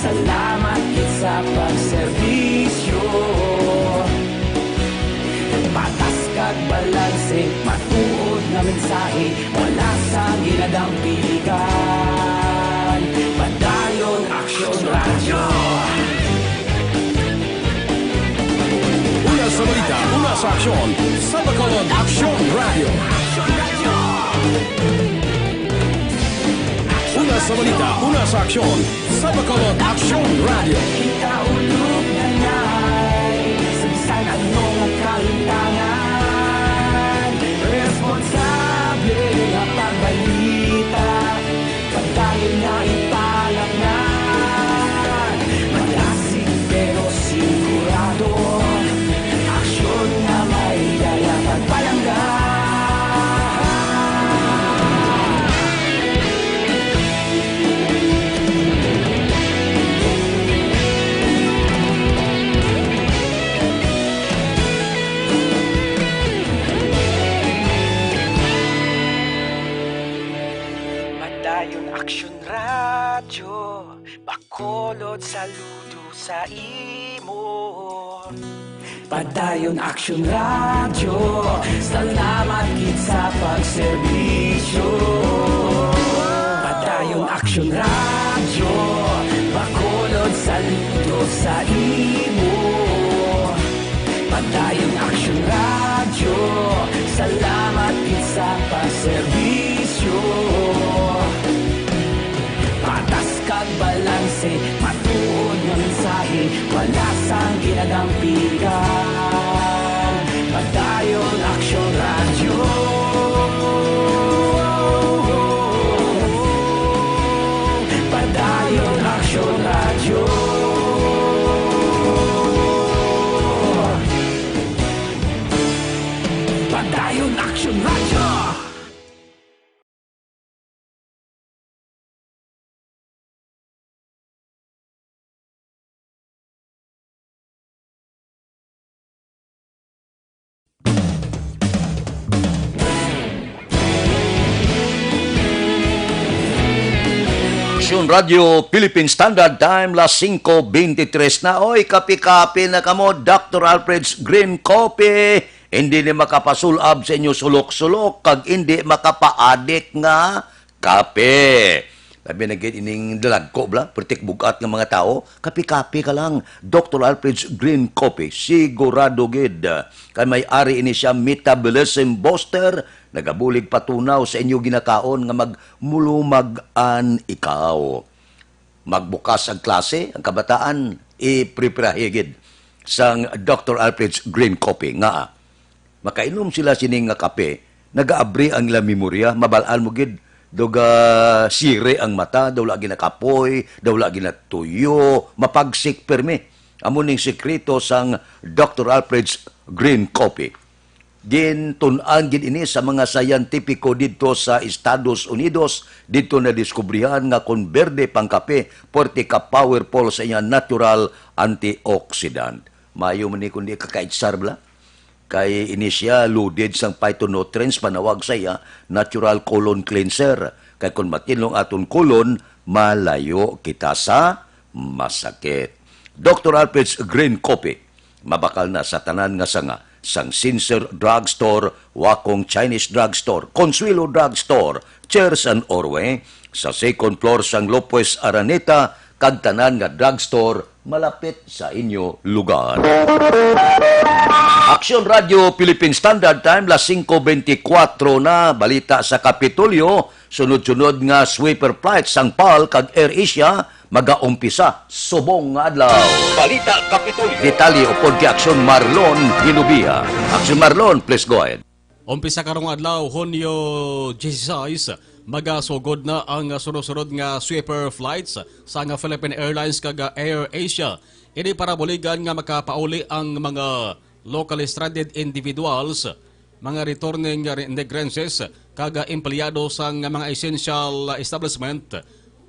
Speaker 4: salamat kit sa pagserbisyo. Patas kag balanse, matuod na mensahe, wala sang ginadampigan. Padayon aksyon radyo.
Speaker 5: Una sa balita, una sa aksyon, sa Bacolod Action Radio. Una sa balita, una sa aksyon, sa Bacolod Action Radio.
Speaker 4: Kita ulog na na'y Sabsan anong kalintangan. Responsable na pagbalita, pagdayon na ipalaknan. Malasig pero sigurado, aksyon na may dala pagpalanggan. Padayon aksyon radyo, bakolod saludo sa imo. Padayon aksyon radyo, salamat kit sa pagserbisyo. Padayon aksyon radyo, bakolod saludo sa imo. Padayon aksyon radyo, salamat kit sa pagserbisyo. Patas kag balanse, matuod nga mensahe, wala sang ginadampigan. Padayon aksyon radyo. Padayon aksyon radyo. Padayon aksyon radyo.
Speaker 2: Aksyon Radio, Philippine Standard Time, las 5:23 na. Oy, kapi-kapi na kamo, Dr. Alfred's Green Coffee. Hindi ni makapasulab sa inyo sulok-sulok, kag hindi makapaadik nga kape. Sabi na ining dalag ko, bla, pertik bugat ng mga tao, kapi-kapi ka lang. Dr. Alfred's Green Coffee, sigurado gid. Kay may ari ini siya metabolism booster, nagabulig patunaw sa inyo ginakaon nga magmulumagan ikaw. Magbukas ang klase, ang kabataan, iprepirahigid sang Dr. Alfred's Green Coffee. Nga, makainom sila sining nga kape, nagaabri ang ilang memorya, mabalaan mo gid, doga sire ang mata, daw lagi nakapoy, daw lagi natuyo, mapagsik permi. Amo ning sekreto sang Dr. Alfred's Green Coffee. Gintunan gid ini sa mga scientifico dito sa Estados Unidos, dito na diskubrihan nga kung berde pang kape, porte ka powerful sa iya natural antioxidant. Mayo man ni kundi kakaitsar bla. Kay ini siya loaded sang phytonutrients, panawag sa iya natural colon cleanser. Kay kung matinlong aton colon, malayo kita sa masakit. Dr. Alfred's Green Coffee, mabakal na sa tanan nga sanga, sang Sincere Drugstore, Wakong Chinese Drugstore, Consuelo Drugstore, Cheers and Orwe, sa second floor sang Lopez Araneta, kag tanan nga drugstore malapit sa inyo lugar. Aksyon Radio Philippine Standard Time, las 5:24 na, balita sa Kapitolyo, sunod-sunod nga sweeper flight sang PAL kag AirAsia magaumpisa subong nga adlaw.
Speaker 1: Balita Kapitolyo.
Speaker 2: Detalye upod kay Aksyon Marlon Hinubia. Aksyon Marlon, please go ahead.
Speaker 5: Umpisa karong adlaw, Hunyo 16, magasugod na ang sunod-sunod nga sweeper flights sa nga Philippine Airlines kag AirAsia. Ini para buligan nga makapauli ang mga locally stranded individuals, mga returning immigrants kag empleyado sa mga essential establishment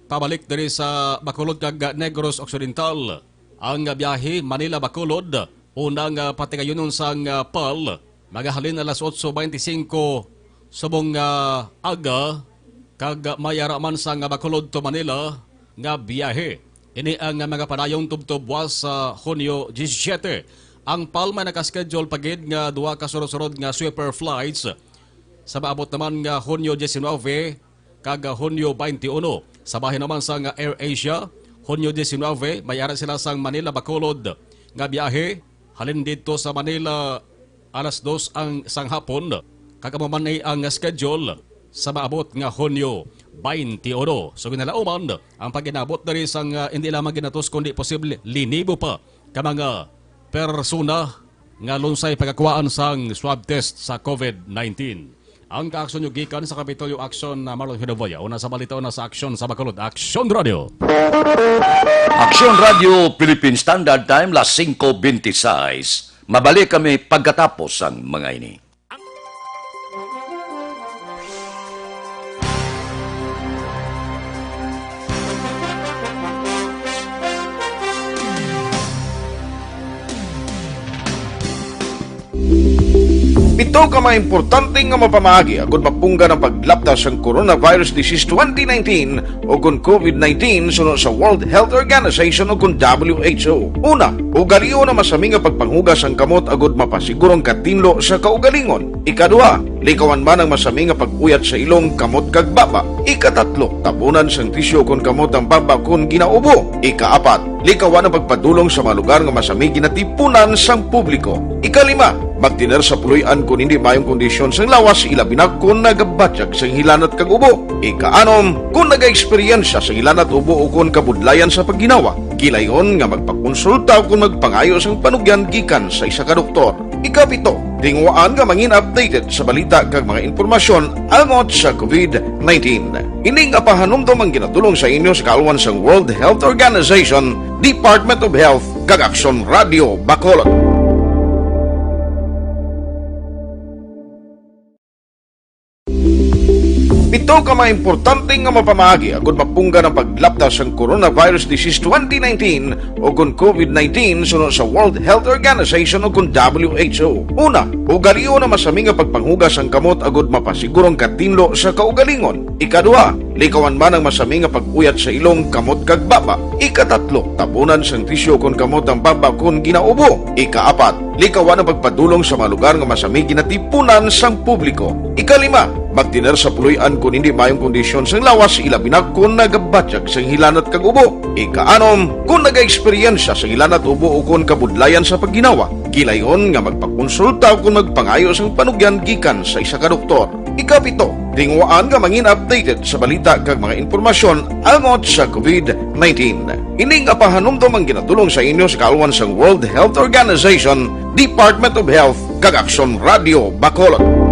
Speaker 5: pabalik diri sa Bacolod kag Negros Occidental. Ang biyahe Manila-Bacolod, unang patigayonon sang PAL, magahalin alas 8:25 subong aga kag mayara man sa Bacolod to Manila nga biyahe. Ini ang mga padayong tubtubwas sa Hunyo 17. Ang PAL may nakaschedule pagid nga duha ka sunod-sunod nga sweeper flights sa maabot naman nga Hunyo 19 kag Hunyo 21. Sabahin naman sa nga AirAsia, Hunyo 19 mayara sila sa Manila-Bacolod nga biyahe halin dito sa Manila alas 2 ang sanghapon. Kagamaman ang schedule sa maabot nga Hunyo 21. So ginalauman ang paginabot na rin sang hindi lamang ginatos kundi posible linibo pa ka mga persona nga lunsay pagkakuhaan sang swab test sa COVID-19. Ang kaaksyon yung gikan sa Kapitolyo Aksyon na Marlon Hinubia. Una sa balita, una sa aksyon sa Bacolod. Aksyon Radio!
Speaker 2: Aksyon Radio Philippine Standard Time, las 5:26. Mabalik kami pagkatapos ang mga ini.
Speaker 9: Ito ka mga importante nga mapamagi agud mapungga ng paglaptas ang coronavirus disease 2019 o kung COVID-19 sunod sa World Health Organization o kung WHO. Una, ugaliyo na masami nga pagpanghugas ang kamot agud mapasigurong katinlo sa kaugalingon. Ikaduha, likawan man ang masami nga pag-uyat sa ilong kamot kag baba. Ikatatlo, tabunan sang tisyo kung kamot ang baba kung ginaubo. Ikaapat, likawan ang pagpadulong sa mga lugar nga masami ginatipunan sang publiko. Ikalima, magtiner sa puluyan kung hindi mayong kondisyon sang lawas ilabi na kung nagabatyak sang hilanat kag ubo. Ikaanom, kung naga-eksperyensya sang hilanat ubo o kung kabudlayan sa pagginawa. Gilayon nga magpakonsulta o kung magpangayo sang panugyan gikan sa isa ka doktor. Ikapito, tingwaan nga mangin updated sa balita kag mga impormasyon angot sa COVID-19. Ining apahanumdom ang ginatulong sa inyo sa kaalwan sang World Health Organization, Department of Health kag Aksyon Radio Bacolod. Ito ka mga importante nga mapamagi agud mapungga ng paglaptas ang coronavirus disease 2019 o kung COVID-19 sunod sa World Health Organization o kung WHO. Una, ugaliyo na masami nga pagpanghugas ang kamot agud mapasigurong katinlo sa kaugalingon. Ikaduha, likawan man ang masami nga pag-uyat sa ilong kamot kag baba. Ikatatlo, tabunan sang tisyo kung kamot ang baba kung ginaubo. Ikaapat, likawan ang pagpadulong sa mga lugar nga masami ginatipunan sang publiko. Ikalima, magtiner sa puluyan kung hindi mayong kondisyon sang lawas ilabi na kung nagabatyak sang hilanat kag ubo. Ikaanom, kung naga-eksperyensya sang hilanat ubo o kung kabudlayan sa pagginawa. Gilayon nga magpakonsulta o kung magpangayo sang panugyan gikan sa isa ka doktor. Ikapito, tingwaan nga mangin updated sa balita kag mga impormasyon angot sa COVID-19. Ining apahanumdom ang ginatulong sa inyo sa kaalwan sang World Health Organization, Department of Health kag Aksyon Radio Bacolod.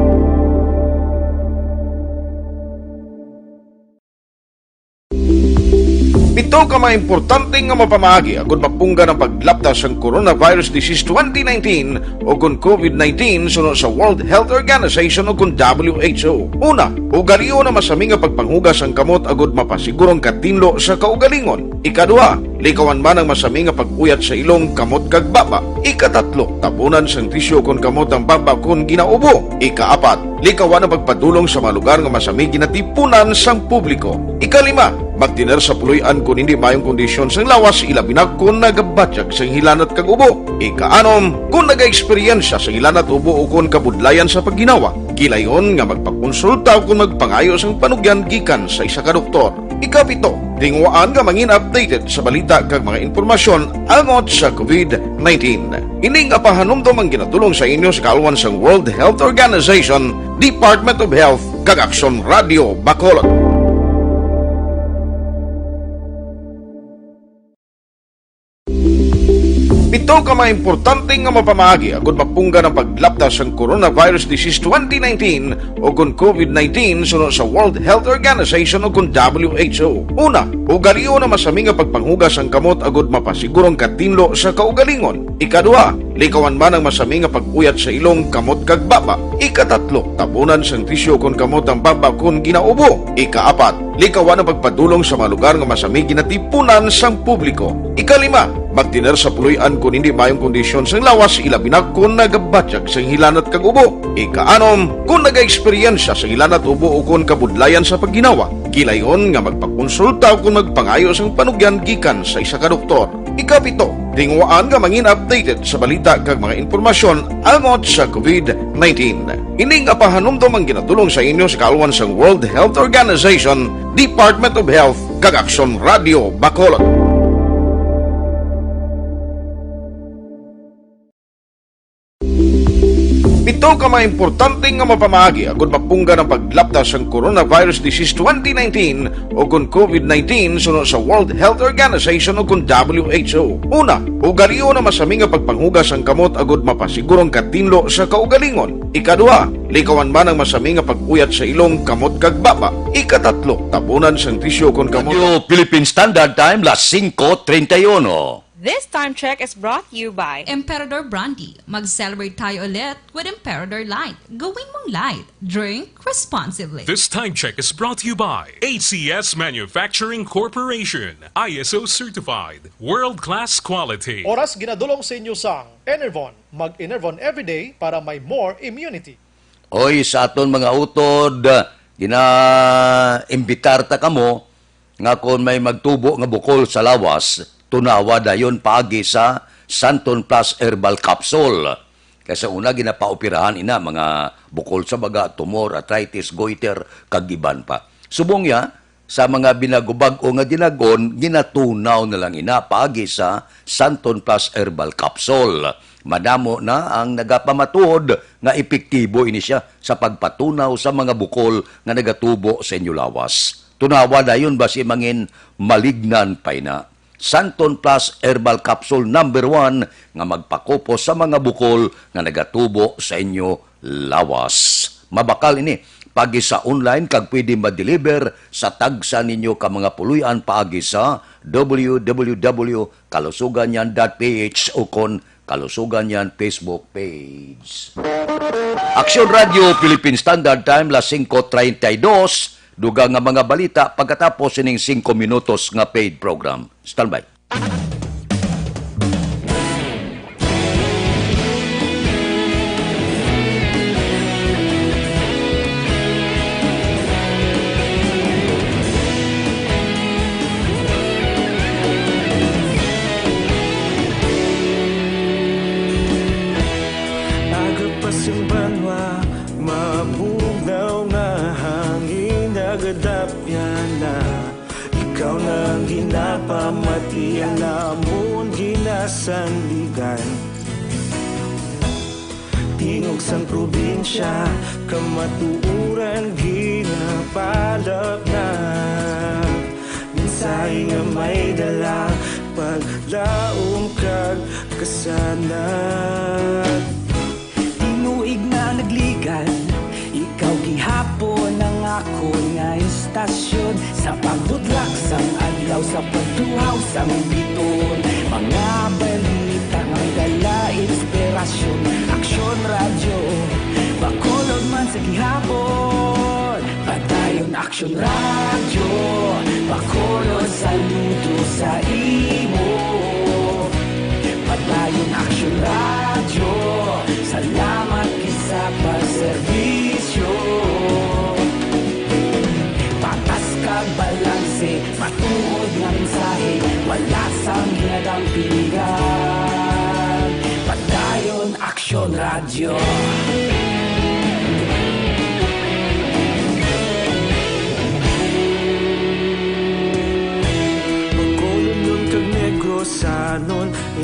Speaker 9: Ito ka mga importante nga mapamagi agud mapungga ng paglaptas ang coronavirus disease 2019 o kung COVID-19 sunod sa World Health Organization o kung WHO. Una, ugaliyo na masami nga pagpanghugas ang kamot agud mapasigurong katinlo sa kaugalingon. Ikaduha, likawan man ang masami nga pag-uyat sa ilong kamot kag baba. Ikatatlo, tabunan sang tisyo kung kamot ang baba kung ginaubo. Ikaapat, likawan ang pagpadulong sa mga lugar nga masami ginatipunan sang publiko. Ikalima, magtiner sa puluyan kung hindi mayong kondisyon sang lawas ilabi na kung nagabatyak sang hilanat kag ubo. Ikaanom, kung naga-eksperyensya sang hilanat ubo o kung kabudlayan sa pagginawa. Gilayon nga magpakonsulta o kung magpangayo sang panugyan gikan sa isa ka doktor. Ikapito, tingwaan nga mangin updated sa balita kag mga informasyon angot sa COVID-19. Ining apahanumdum ang ginatulong sa inyo sa kaalwan sang World Health Organization, Department of Health kag Aksyon Radio Bacolod. Ito ka mga importante nga mapamagi agud mapungga ng paglaptas ng Coronavirus Disease 2019 o kung COVID-19 sunod sa World Health Organization o kung WHO. Una, ugalion na masami nga pagpanghugas ang kamot agud mapasigurong katinlo sa kaugalingon. Ikadua, likawan man ang masami nga pagpuyat sa ilong kamot kag baba. Ikatatlo, tabunan sang tisyo kung kamot ang baba kung ginaubo. Ikaapat, likawan ang pagpadulong sa mga lugar nga masami ginatipunan sang publiko. Ikalima, magtiner sa puluyan kung hindi mayong kondisyon sang lawas, ilabi na kung nagabatyag sang hilanat kag ubo. Ikaanom, kung naga-eksperyensya sa hilanat ubo o kung kabudlayan sa pagginawa. Gilayon nga magpakonsulta o kung magpangayo sang panugyan gikan sa isa ka doktor. Ikapito, tingwaan nga mangin updated sa balita kag mga informasyon angot sa COVID-19. Ining apahanumdum ang ginatulong sa inyo sa kaalwan sang World Health Organization, Department of Health kag Aksyon Radio Bacolod. Ito ka mga importante nga mapamagi agud mapungga ng paglaptas ng Coronavirus Disease 2019 o kung COVID-19 sunod sa World Health Organization o kung WHO. Una, ugalion na masami nga pagpanghugas ang kamot agud mapasigurong katinlo sa kaugalingon. Ikadua, likawan man ang masami nga pagpuyat sa ilong kamot kag baba. Ikatatlo, tabunan sang tisyo kung kamot.
Speaker 2: Radio Philippine Standard Time, las 5:31.
Speaker 10: This time check is brought to you by
Speaker 8: Emperador Brandy. Mag-celebrate tayo ulit with Emperador Light. Gawin mong light. Drink responsibly.
Speaker 11: This time check is brought to you by ACS Manufacturing Corporation. ISO certified. World-class quality.
Speaker 12: Oras ginadulong sa inyo sang Enervon. Mag-Enervon everyday para may more immunity.
Speaker 2: Oy, sa aton mga utod, gina-imbitar ta kamo nga kung may magtubo nga bukol sa lawas, tunawa dayon paagi sa Santon Plus Herbal Capsule. Kasi una ginapaoperahan ina mga bukol sa baga, tumor, arthritis, goiter, kagiban pa. Subong ya, sa mga binagubag o nga dinagon, ginatunaw na lang ina paagi sa Santon Plus Herbal Capsule. Madamo na ang nagapamatuod nga epektibo ini siya sa pagpatunaw sa mga bukol nga nagatubo sa inyo lawas. Tunawa dayon ba si mangin malignan pa ina. Santon Plus Herbal Capsule number 1 nga magpakopo sa mga bukol nga nagatubo sa inyo lawas. Mabakal ini pagi sa online kag pwede ma-deliver sa tagsa ninyo ka mga puluyan paagi sa www.kalusuganyan.ph o kon Kalusuganyan Facebook page. Aksyon Radio Philippine Standard Time las 5:32. Dugang nga mga balita pagkatapos ining 5 minutos nga paid program. Standby.
Speaker 3: Agapas yung banwa, mabugnaw na hangin, nagadapya na. Ikaw nang ginapamatian, namon ginasandigan. Tingog sang probinsya, kamatuuran ginapalap na. Minsay nga may dala, paglaom kag kasanat.
Speaker 4: Tinuig na nagligan, ikaw gihapon ang ako nga istasyon. Sa pagbudlak sang adlaw, sa pagtuhaw sang biton. Mga balita nga dala inspirasyon. Aksyon radyo, Bacolod man sa gihapon. Padayon Aksyon radyo, Bacolod saludo sa imo. Padayon Aksyon radyo, salamat kisa pagserbisyo. Patas kag balanse, matuod nga mensahe, wala sang ginadampingan. Padayon Aksyon radyo.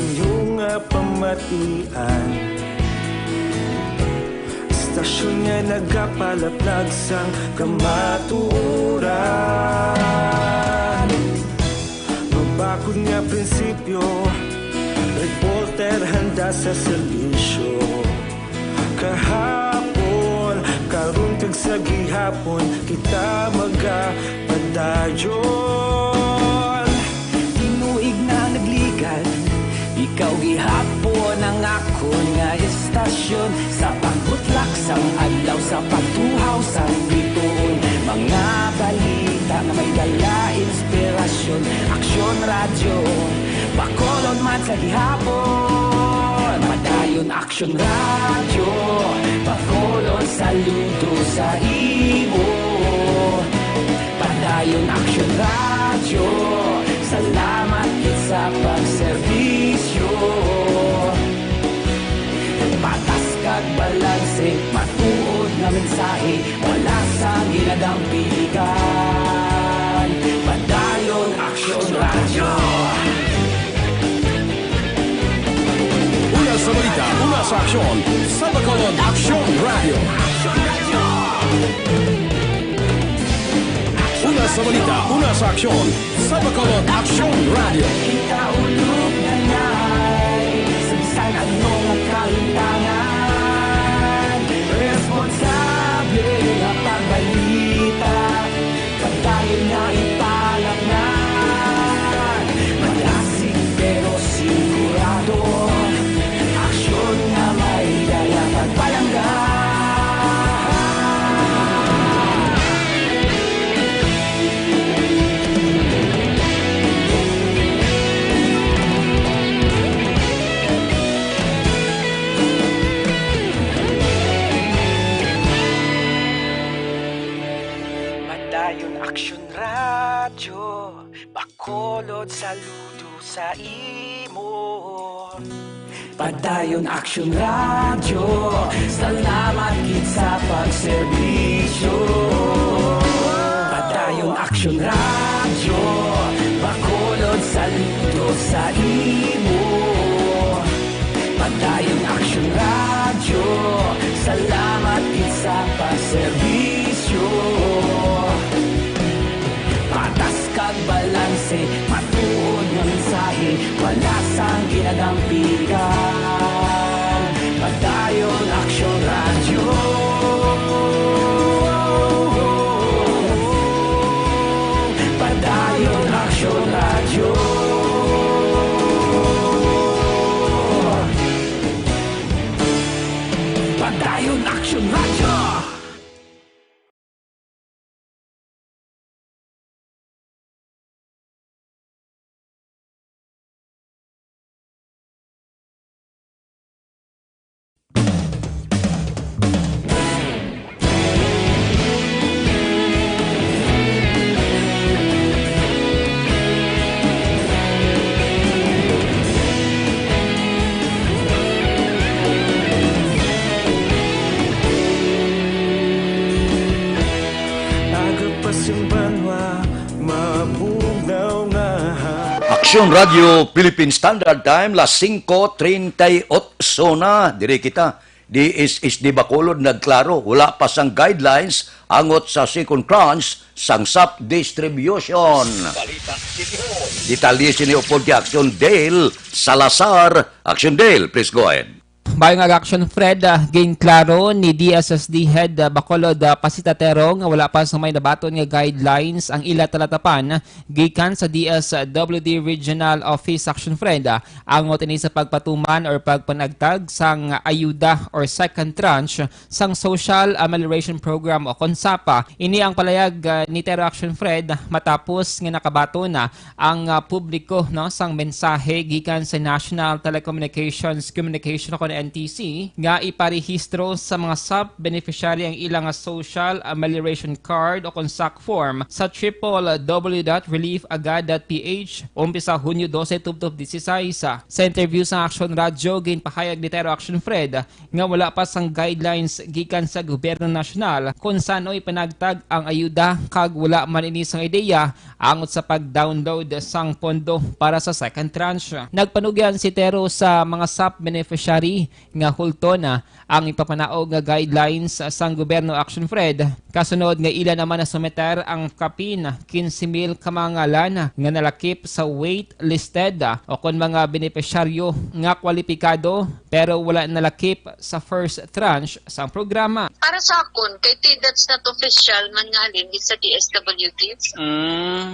Speaker 3: inyong pamatian. Istasyon nga nagapalaplag sang kamatuuran. Mabakod nga prinsipyo, reporter handa sa serbisyo. Kahapon, karong sa gihapon, kita magapadayon.
Speaker 4: Tinuig na nagligad, ikaw gihapon ang akon nga istasyon. Sa pagbutlak sang adlaw, sa pagtuhaw sa bituon, mga balita na may dala inspirasyon. Aksyon radyo, Bacolod man sa gihapon. Padayon Aksyon radyo, Bacolod saludo sa imo. Padayon Aksyon radyo, salamat sa pagserbisyo. Patas kag balanse, matuod na mensahe, wala sa ginadang piligan. Padayon Aksyon radyo.
Speaker 5: Una sa balita, una sa aksyon, sa Bacolod Aksyon Radio. Una sa balita, una sa aksyon, sa Bacolod Aksyon Radio.
Speaker 4: Kita ulog na na'y samsan anong kalintangan. Responsable na pagbalita, pagdayon na ipalaknan. Malasig pero sigurado, aksyon na may dala pagpalanggan. Padayon Aksyon radyo, Bacolod saludo sa imo. Padayon Aksyon radyo, salamat gid sa pagserbisyo. Padayon Aksyon radyo, Bacolod saludo sa imo. Padayon Aksyon radyo, salamat gid sa pagserbisyo. Patas kag balanse, matuod nga mensahe, wala sang ginadampigan. Padayon Aksyon radyo. Padayon Aksyon radyo. Padayon Aksyon radyo.
Speaker 2: Aksyon Radio Philippine Standard Time, las 5:38 na. Diri kita, DSSD Bacolod nagklaro, wala pa sang guidelines angot sa second crunch sang SAP distribution. Detalye si Leopold kay Aksyon Dale Salazar. Aksyon Dale, please go ahead.
Speaker 13: Bayong Action Fred, gain klaro ni DSSD Head Bacolod Pasitatero nga wala pa sa may nabaton nga guidelines ang ila talatapan gikan sa DSWD Regional Office Action Fred ang ini sa pagpatuman or pagpanagtag sang ayuda or second tranche sang Social Amelioration Program o KONSAPA. Ini ang palayag ni Tero Action Fred matapos nga nakabato na ang publiko no sang mensahe gikan sa National Telecommunications Communication and INTC nga iparehistro sa mga sub-beneficiary ang ilang social amelioration card o SAC form sa www.reliefagad.ph umpisa Hunyo 12, 2016. Sa interview sa Action Radio, ginpahayag ni Tero Action Fred nga wala pa sang guidelines gikan sa gobyerno nasyonal kung saan o'y panagtag ang ayuda kag wala man inisang ideya angot sa pag-download sang pondo para sa second tranche. Nagpanugyan si Tero sa mga SAP beneficiary nga hulto na ang ipapanaog nga guidelines sang gobyerno Action Fred. Kasunod nga ila naman na sumeter ang kapin 15,000 kamangalan nga nalakip sa wait listed o kon mga beneficiaryo nga kwalipikado pero wala nalakip sa first tranche sang programa.
Speaker 14: Para sa akon, kay that's not official man nga halin sa DSWD.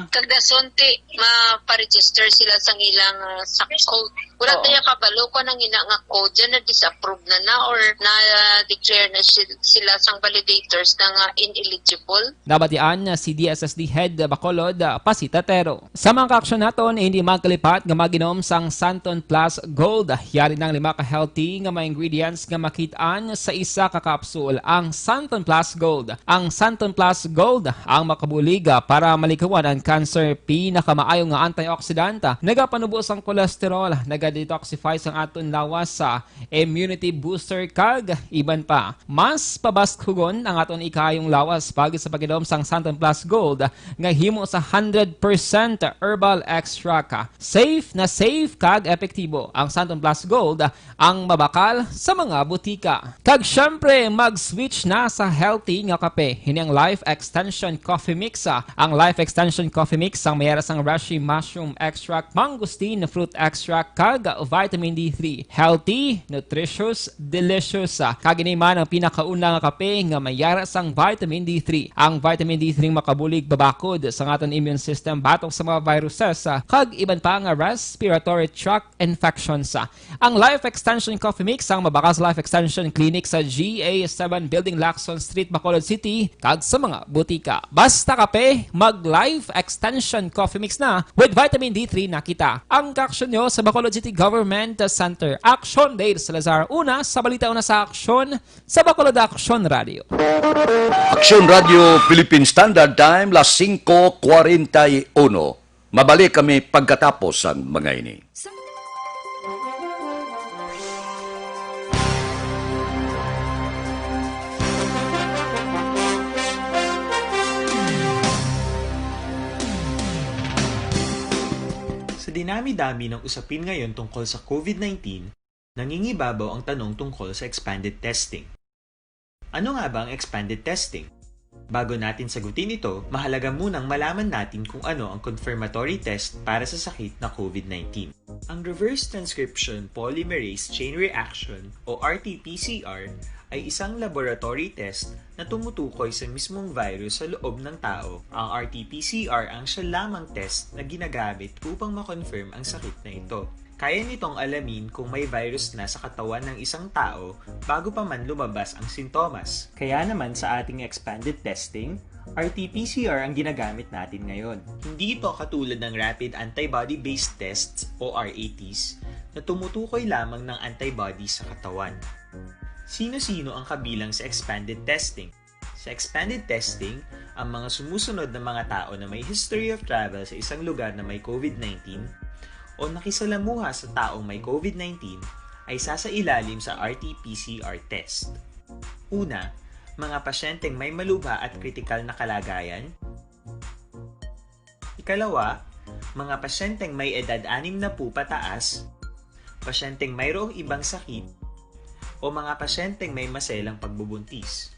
Speaker 14: Kagdasonte, ma-register sila sa ilang SAC code. Wala tayo kabalo ko nang ina nga code dyan na disapprove na or na-declare na sila sang validators na nga ineligible.
Speaker 13: Nabatian si DSSD Head Bacolod Pasita Tero. Sa mga kaaksyon naton, hindi magkalipat nga maginom sang Santon Plus Gold. Yari ng 5 ka-healthy nga mga ingredients nga makitaan sa isa ka kapsul ang Santon Plus Gold. Ang Santon Plus Gold ang makabuliga para malikawan ang cancer, pinakamaayo nga antioxidant, nagapanubos ang kolesterol, naga-detoxify sang aton lawas sa immunity booster kag iban pa. Mas pabaskugon ang aton ikayong lawas pag sa pag-inom sang Santon Plus Gold nga himo sa 100% herbal extract. Safe na safe kag epektibo ang Santon Plus Gold ang mabakal sa mga butika. Kag syempre mag-switch na sa healthy nga kape. Hini ang Life Extension Coffee Mix. Ang Life Extension Coffee Mix ang mayara sang reishi mushroom extract, mangosteen fruit extract kag vitamin D3. Healthy, nutritious, delicious. Kag ini man ang pinakauna nga kape nga mayara sang vitamin D3. Ang vitamin D3 makabulig babakod sa aton immune system batok sa mga viruses kag iban pa nga respiratory tract infections. Ang Life Extension Coffee Mix ang mabakas Life Extension Clinic sa GA7 Building, Lacson Street, Bacolod City kag sa mga butika. Basta kape, mag Life Extension Coffee Mix na with vitamin D3 na kita. Ang kaaksyon nyo sa Bacolod City Government Center. Action Dale Salazar. Una sa balita, una sa aksyon sa Bacolod Action Radio.
Speaker 2: Action Radio Philippine Standard Time, las 5:41. Mabalik kami pagkatapos ang mga ini.
Speaker 15: Sa dinami-dami ng usapin ngayon tungkol sa COVID-19, nangingibabaw ang tanong tungkol sa expanded testing. Ano nga ba ang expanded testing? Bago natin sagutin ito, mahalaga munang malaman natin kung ano ang confirmatory test para sa sakit na COVID-19. Ang reverse transcription polymerase chain reaction o RT-PCR ay isang laboratory test na tumutukoy sa mismong virus sa loob ng tao. Ang RT-PCR ang siya lamang test na ginagamit upang makonfirm ang sakit na ito. Kaya nitong alamin kung may virus na sa katawan ng isang tao bago pa man lumabas ang sintomas. Kaya naman sa ating expanded testing, RT-PCR ang ginagamit natin ngayon. Hindi ito katulad ng rapid antibody-based tests o RATs na tumutukoy lamang ng antibodies sa katawan. Sino-sino ang kabilang sa expanded testing? Sa expanded testing, ang mga sumusunod na mga tao na may history of travel sa isang lugar na may COVID-19 o nakisalamuha sa taong may COVID-19 ay sasailalim sa RT-PCR test. Una, mga pasyenteng may malubha at kritikal na kalagayan. Ikalawa, mga pasyenteng may edad 60 pataas, pasyenteng mayroong ibang sakit, o mga pasyenteng may maselang pagbubuntis.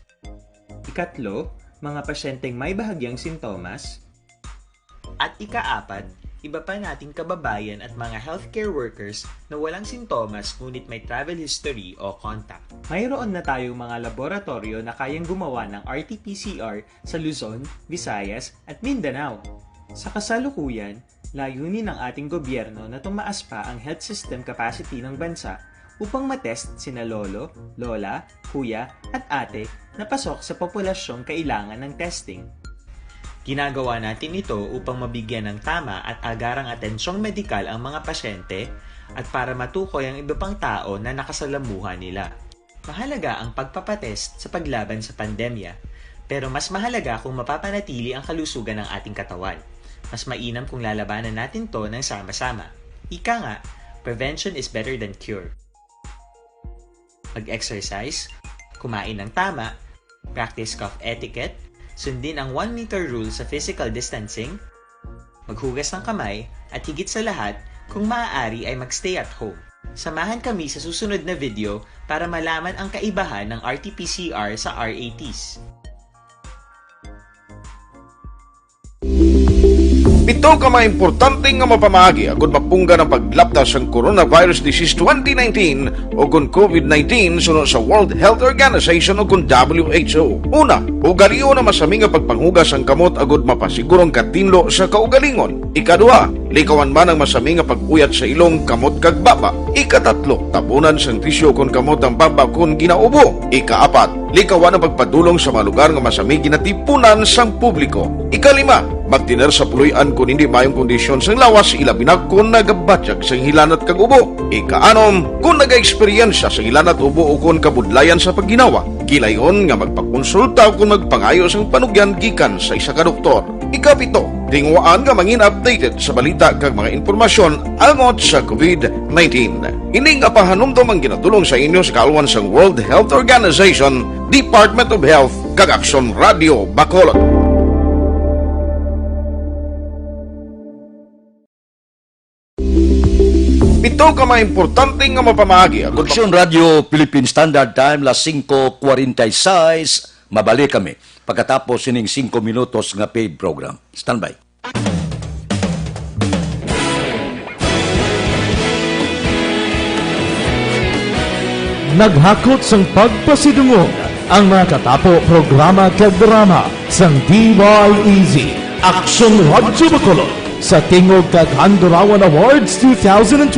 Speaker 15: Ikatlo, mga pasyenteng may bahagyang sintomas. At ikaapat, iba pa nating kababayan at mga healthcare workers na walang sintomas ngunit may travel history o contact. Mayroon na tayong mga laboratorio na kayang gumawa ng RT-PCR sa Luzon, Visayas at Mindanao. Sa kasalukuyan, layunin ng ating gobyerno na tumaas pa ang health system capacity ng bansa upang matest sina lolo, lola, kuya at ate na pasok sa populasyong kailangan ng testing. Ginagawa natin ito upang mabigyan ng tama at agarang atensyong medikal ang mga pasyente at para matukoy ang iba pang tao na nakasalamuha nila. Mahalaga ang pagpapatest sa paglaban sa pandemya, pero mas mahalaga kung mapapanatili ang kalusugan ng ating katawan. Mas mainam kung lalabanan natin to ng sama-sama. Ika nga, prevention is better than cure. Pag-exercise, kumain ng tama, practice cough etiquette, sundin ang 1 meter rule sa physical distancing, maghugas ng kamay, at higit sa lahat, kung maaari ay magstay at home. Samahan kami sa susunod na video para malaman ang kaibahan ng RT-PCR sa RATs.
Speaker 9: Ito ka mga importante nga mapamagi agud mapungga ng paglaptas ng coronavirus disease 2019 o kung COVID-19 sunod sa World Health Organization o kung WHO. Una, ugalion na masami nga pagpanghugas ang kamot agud mapasigurong katinlo sa kaugalingon. Ikadua, likawan man ang masami nga pagpuyat sa ilong kamot kag baba. Ikatatlo, tabunan sang tisyo kung kamot ang baba kung ginaubo. Ikaapat, likawan ang pagpadulong sa mga lugar nga masami ginatipunan sang publiko. Ikalima, magtiner sa puluyan kung hindi mayong kondisyon sang lawas, ilabi na kung nagabatyag sang hilanat kag ubo. Ikaanom, kung naga-eksperyensya sa hilanat ubo o kung kabudlayan sa pagginawa. Gilayon nga magpakonsulta kung magpangayo sang panugyan gikan sa isa ka doktor. Ikapito, tingwaan nga mangin updated sa balita kag mga impormasyon angot sa COVID-19. Ini nga pahanumdom ang ginatulong sa inyo sa kaalwan sang World Health Organization, Department of Health kag Aksyon Radio Bacolod. Ito ka mga importante nga mapamagi.
Speaker 2: Aksyon Radio Philippine Standard Time, las 5:46. Mabalik kami pagkatapos sining 5 minutos nga paid program. Standby.
Speaker 12: Naghakot sang pagpasidungog ang mga katapo programa kag drama sang DYEZ Aksyon Radio Bacolod sa tingog kag Handurawan Awards 2020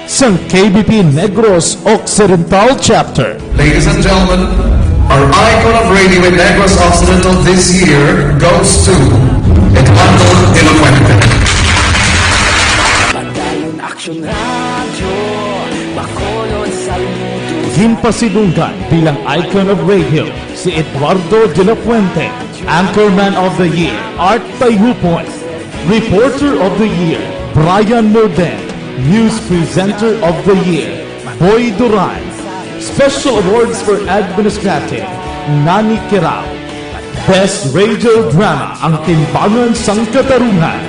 Speaker 12: sang KBP Negros Occidental Chapter.
Speaker 16: Ladies and gentlemen, our icon of radio in Negros Occidental this year goes to Eduardo de la Fuente.
Speaker 4: Padayon Aksyon Radio, Bacolod saludo.
Speaker 12: Himpasidunggan bilang icon of radio si Eduardo de la Fuente, Anchorman of the Year, Art Tayhupon, Reporter of the Year, Brian Norden, News Presenter of the Year, Boy Duran, Special Awards for Administrative, Nani Kirao, Best Radio Drama, Ang Timbangan sang Katarungan,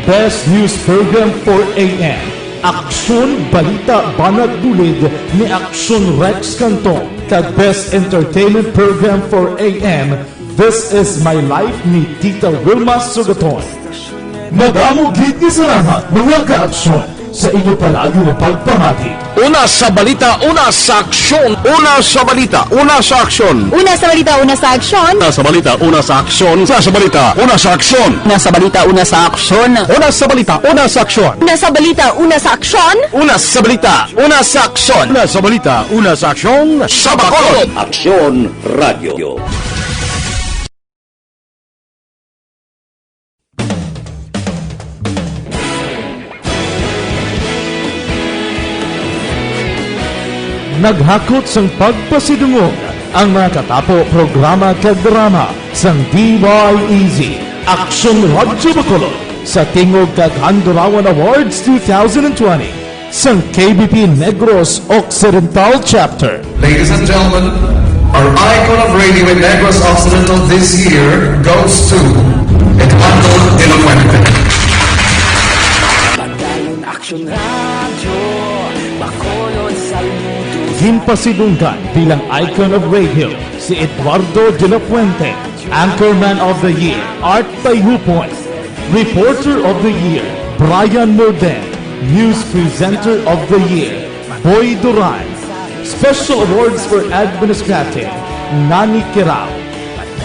Speaker 12: Best News Program for AM, Aksyon Balita Banat Bulid ni Aksyon Rex Cantong, kag Best Entertainment Program for AM, This Is My Life ni Tita Wilma Sugaton. Madamo gid ni salamat mga ka-aksyon sa inyo palagi na pagpamati.
Speaker 9: Una sa balita, una sa aksyon. Una sa balita, una sa aksyon.
Speaker 17: Una sa balita, una sa aksyon.
Speaker 9: Una sa balita, una sa aksyon. Una sa balita, una sa aksyon.
Speaker 17: Una sa balita, una sa aksyon.
Speaker 9: Una sa balita, una sa aksyon.
Speaker 17: Una sa balita, una sa aksyon.
Speaker 9: Una sa balita, una sa aksyon. Una sa balita, una sa aksyon. Sa Bacolod.
Speaker 2: Aksyon Radio.
Speaker 12: Naghakot sang pagpasidungog ang mga katapo programa kag drama sang DYEZ Aksyon Radio Bacolod sa tingog kag Handurawan Awards 2020 sang KBP Negros Occidental Chapter.
Speaker 16: Ladies and gentlemen, our icon of radio in Negros Occidental this year goes to Eduardo de la Fuente.
Speaker 4: Padayon Aksyon Radio, Bacolod saludo.
Speaker 12: Himpasidunggan bilang icon of radio si Eduardo de la Fuente, Anchorman of the Year, Art Tayhupon, Reporter of the Year, Brian Norden, News Presenter of the Year, Boy Duran, Special Awards for Administrative, Nani Kirao,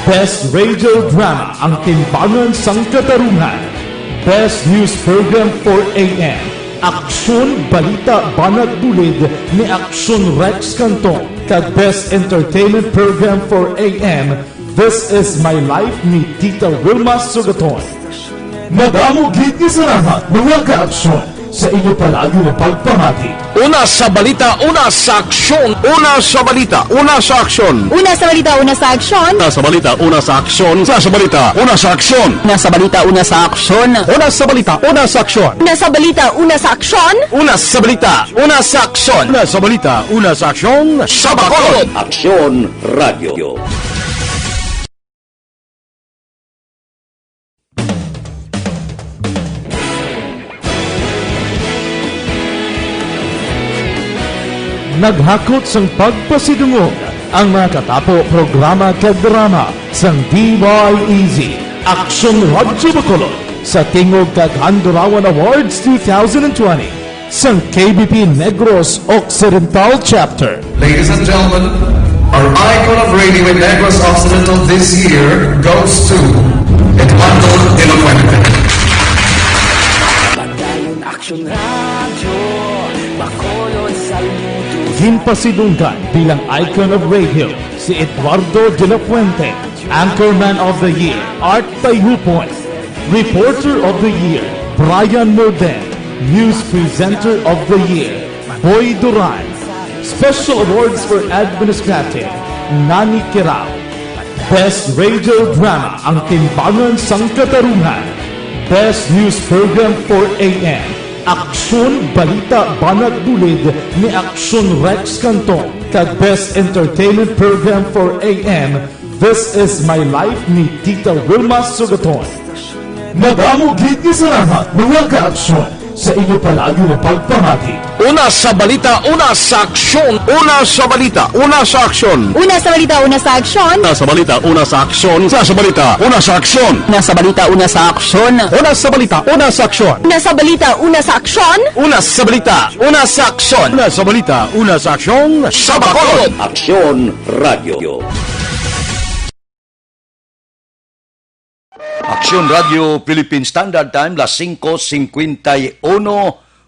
Speaker 12: Best Radio Drama, Ang Timbangan sang Katarungan, Best News Program for AM, Aksyon Balita Banat Bulid ni Aksyon Rex Cantong, kag Best Entertainment Program for AM, This Is My Life ni Tita Wilma Sugaton. Madamo gid ni salamat mga ka-aksyon sa inyo palagi na pagpamati.
Speaker 1: Una sa balita, una sa aksyon.
Speaker 9: Una sa balita, una sa aksyon.
Speaker 17: Una sa balita, una sa aksyon.
Speaker 1: Una sa balita, una sa aksyon. Una sa balita, una sa aksyon.
Speaker 17: Una sa balita, una sa aksyon.
Speaker 1: Una sa balita, una sa aksyon.
Speaker 17: Una sa balita, una sa aksyon.
Speaker 1: Una sa balita, una sa aksyon.
Speaker 2: Una sa balita, una sa aksyon.
Speaker 1: Sa Bacolod.
Speaker 2: Aksyon Radio.
Speaker 12: Naghakot sang pagpasidungog ang mga katapo programa kag drama sang DYEZ Aksyon Radyo Bacolod sa Tingog kag Handurawan Awards 2020 sang KBP Negros Occidental Chapter.
Speaker 16: Ladies and gentlemen, our icon of radio in Negros Occidental this year goes to Eduardo de la Fuente.
Speaker 4: Pagdayon Aksyon Radyo, Bacolod saludo.
Speaker 12: Ginpasidunggan bilang icon of radio si Eduardo de la Fuente, Anchorman of the Year Art Tayupon, Reporter of the Year Brian Norden, News Presenter of the Year Boy Duran, Special Awards for Administrative Nani Kirao, Best Radio Drama ang Timbangan sang Katarungan, Best News Program for AM Aksyon Balita Banat Bulid ni Aksyon Rex Cantong kag Best Entertainment Program for AM This Is My Life ni Tita Wilma Sugaton. Nagamugit ni salamat mga ka-aksyon sa inyo palagi na pagpamati.
Speaker 1: Una sa balita, una sa aksyon.
Speaker 9: Una sa balita, una sa aksyon.
Speaker 17: Una sa balita, una sa aksyon.
Speaker 1: Una sa balita, una sa aksyon. Una sa balita, una sa aksyon.
Speaker 17: Una sa balita, una sa aksyon.
Speaker 1: Una sa balita, una sa aksyon.
Speaker 17: Una sa balita, una sa aksyon.
Speaker 1: Una sa balita, una sa aksyon.
Speaker 2: Una sa balita, una sa aksyon.
Speaker 1: Sa Bacolod.
Speaker 2: Aksyon Radio. Aksyon Radio Philippine Standard Time las 5:51.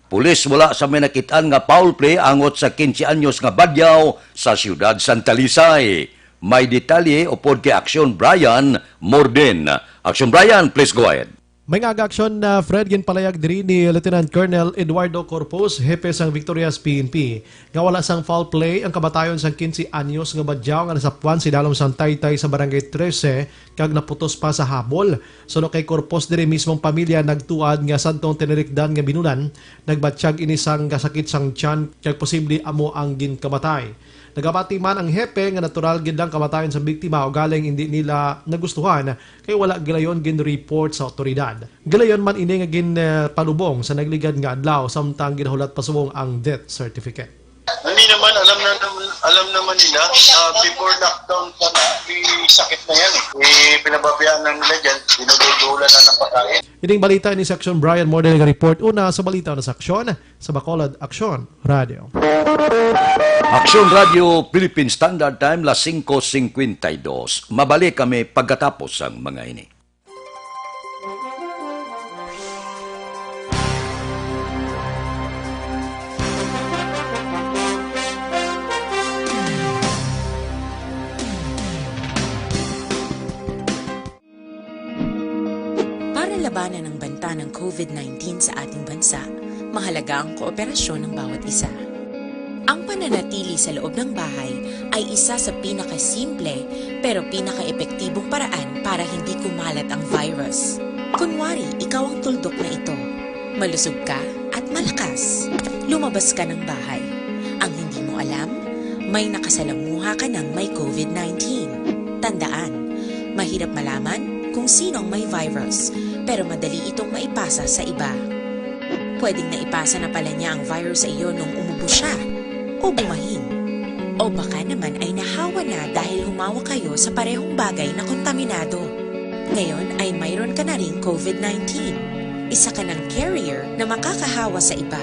Speaker 2: Pulis wala sa may nakitaan nga foul play angot sa 15 anyos nga badyaw sa siyudad Santa Lisay. May detalye upod kay Aksyon Brian Morden. Aksyon Brian, please go ahead.
Speaker 18: May nga-aksyon na Fred ginpalayag diri ni Lieutenant Colonel Eduardo Corpus, hepe sang Victorias PNP. Nga wala sang foul play ang kabatayon sang 15 anyos nga badyaw nga nasapuan si dalom sang Taytay sa Barangay 13 kag naputos pa sa habol. Suno kay Corpus diri mismong pamilya nagtuad nga santong tinirikdan nga binunan, nagbatsyag ini sang kasakit sang tiyan kag posible amo ang ginkamatay. Nagabati man ang hepe nga natural gid lang kamatayon sa biktima o galing hindi nila nagustuhan kay wala gilayon gin report sa otoridad. Gilayon man ini nga gin palubong sa nagligad nga adlaw samtang ginhulat pasubong ang death certificate.
Speaker 19: Hindi naman alam naman nila before lockdown pa may sakit na yan pinababayaan na nila dyan, dinudulan na ng pagkain.
Speaker 18: Ining balita ni Section Brian Morden nga report una sa balita na saksyon sa Bacolod Aksyon Radio.
Speaker 2: Aksyon Radio Philippine Standard Time las 5:52. Mabalik kami pagkatapos ang mga ini.
Speaker 6: Para labanan ang banta ng COVID-19 sa ating bansa, mahalaga ang kooperasyon ng bawat isa. Ang pananatili sa loob ng bahay ay isa sa pinakasimple pero pinaka-epektibong paraan para hindi kumalat ang virus. Kunwari, ikaw ang tuldok na ito. Malusog ka at malakas. Lumabas ka ng bahay. Ang hindi mo alam, may nakasalamuha ka ng may COVID-19. Tandaan, mahirap malaman kung sinong may virus, pero madali itong maipasa sa iba. Pwedeng naipasa na pala niya ang virus sa iyo nung umubo siya o bumahin. O baka naman ay nahawa na dahil humawa kayo sa parehong bagay na kontaminado. Ngayon ay mayroon ka na ring COVID-19. Isa ka ng carrier na makakahawa sa iba.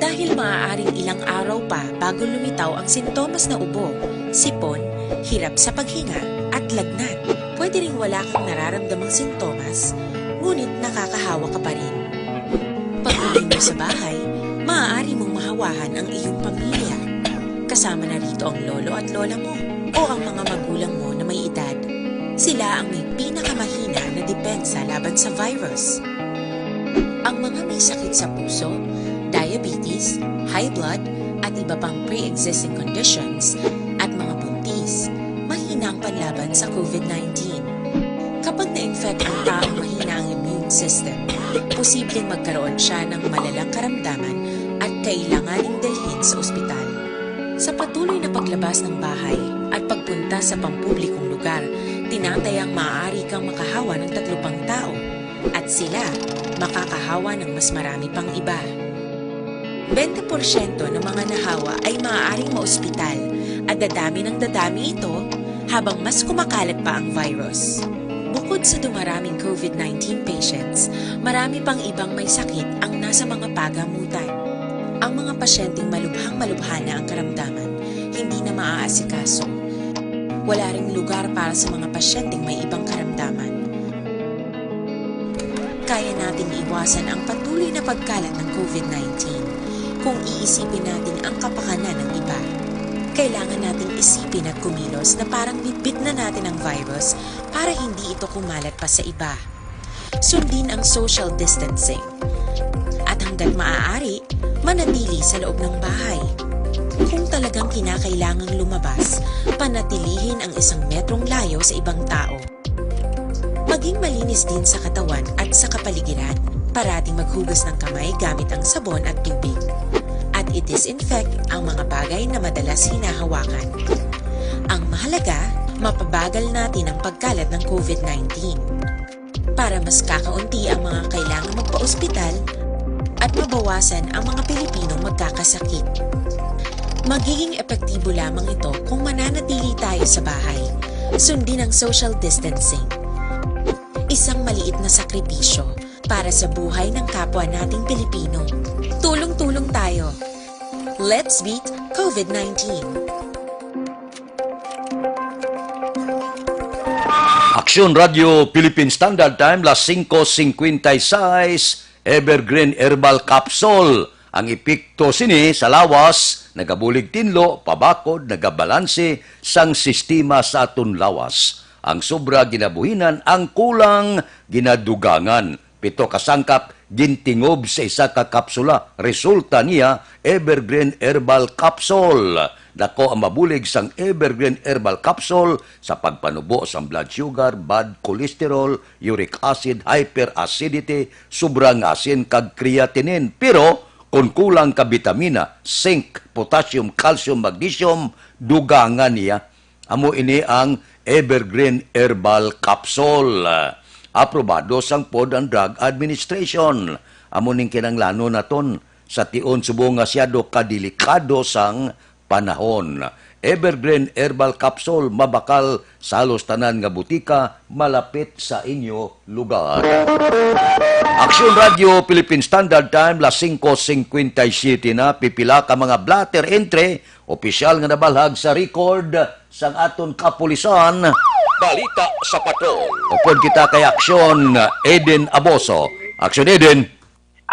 Speaker 6: Dahil maaaring ilang araw pa bago lumitaw ang sintomas na ubo, sipon, hirap sa paghinga at lagnat. Pwede ring wala kang nararamdamang sintomas, ngunit nakakahawa ka pa rin. Pag-uwi mo sa bahay, maaari mong mahawahan ang iyong pamilya. Kasama na rito ang lolo at lola mo o ang mga magulang mo na may edad. Sila ang may pinakamahina na depensa laban sa virus. Ang mga may sakit sa puso, diabetes, high blood, at iba pang pre-existing conditions, at mga buntis, mahina ang panlaban sa COVID-19. Kapag na-infect ang taong mahina ang immune system, posibleng magkaroon siya ng malalang karamdaman at kailanganing dalhin sa ospital. Sa patuloy na paglabas ng bahay at pagpunta sa pampublikong lugar, tinatayang maaari kang makahawa ng 3 pang tao at sila makakahawa ng mas marami pang iba. 20% ng mga nahawa ay maaaring maospital at dadami ng dadami ito habang mas kumakalat pa ang virus. Bukod sa dumaraming COVID-19 patients, marami pang ibang may sakit ang nasa mga pagamutan. Ang mga pasyenteng malubhang-malubha na ang karamdaman, hindi na maaasikaso. Wala ring lugar para sa mga pasyenteng may ibang karamdaman. Kaya nating iwasan ang patuloy na pagkalat ng COVID-19 kung iisipin natin ang kapakanan ng iba. Kailangan nating isipin at kumilos na parang bitbit na natin ang virus para hindi ito kumalat pa sa iba. Sundin ang social distancing. At hanggat maaari, manatili sa loob ng bahay. Kung talagang kinakailangang lumabas, panatilihin ang 1 metrong layo sa ibang tao. Maging malinis din sa katawan at sa kapaligiran. Parating maghugas ng kamay gamit ang sabon at tubig. At i-disinfect ang mga bagay na madalas hinahawakan. Ang mahalaga, mapabagal natin ang pagkalat ng COVID-19 para mas kakaunti ang mga kailangang magpa-ospital at mabawasan ang mga Pilipinong magkakasakit. Magiging epektibo lamang ito kung mananatili tayo sa bahay. Sundin ang social distancing. Isang maliit na sakripisyo para sa buhay ng kapwa nating Pilipino. Tulong-tulong tayo. Let's beat COVID-19.
Speaker 2: Aksyon Radio Philippine Standard Time, las 5:56, Evergreen Herbal Capsule. Ang epekto sini sa lawas, nagabulig tinlo, pabakod, nagabalanse sang sistema sa aton lawas. Ang sobra ginabuhinan, ang kulang ginadugangan. 7 kasangkap gintingob sa isa ka kapsula. Resulta niya, Evergreen Herbal Capsule. Dako ang mabulig sang Evergreen Herbal Capsule sa pagpanubo sa blood sugar, bad cholesterol, uric acid, hyperacidity, sobrang asin kag creatinine. Pero kung kulang ka vitamina, zinc, potassium, calcium, magnesium, dugangan niya. Amo ini ang Evergreen Herbal Capsule. Aprobado sang Food and Drug Administration. Amo ning kinanglano naton sa tion subong nga siyado kadelikado sang panahon. Evergreen Herbal Capsule mabakal sa halos tanan nga butika malapit sa inyo lugar. Aksyon Radio Philippine Standard Time, las 5:57 na, pipila ka mga blatter entry, opisyal nga nabalhag sa record sang aton kapulisan. Balita sa Patrol. Upod kita kay Aksyon Eden Aboso. Aksyon Eden.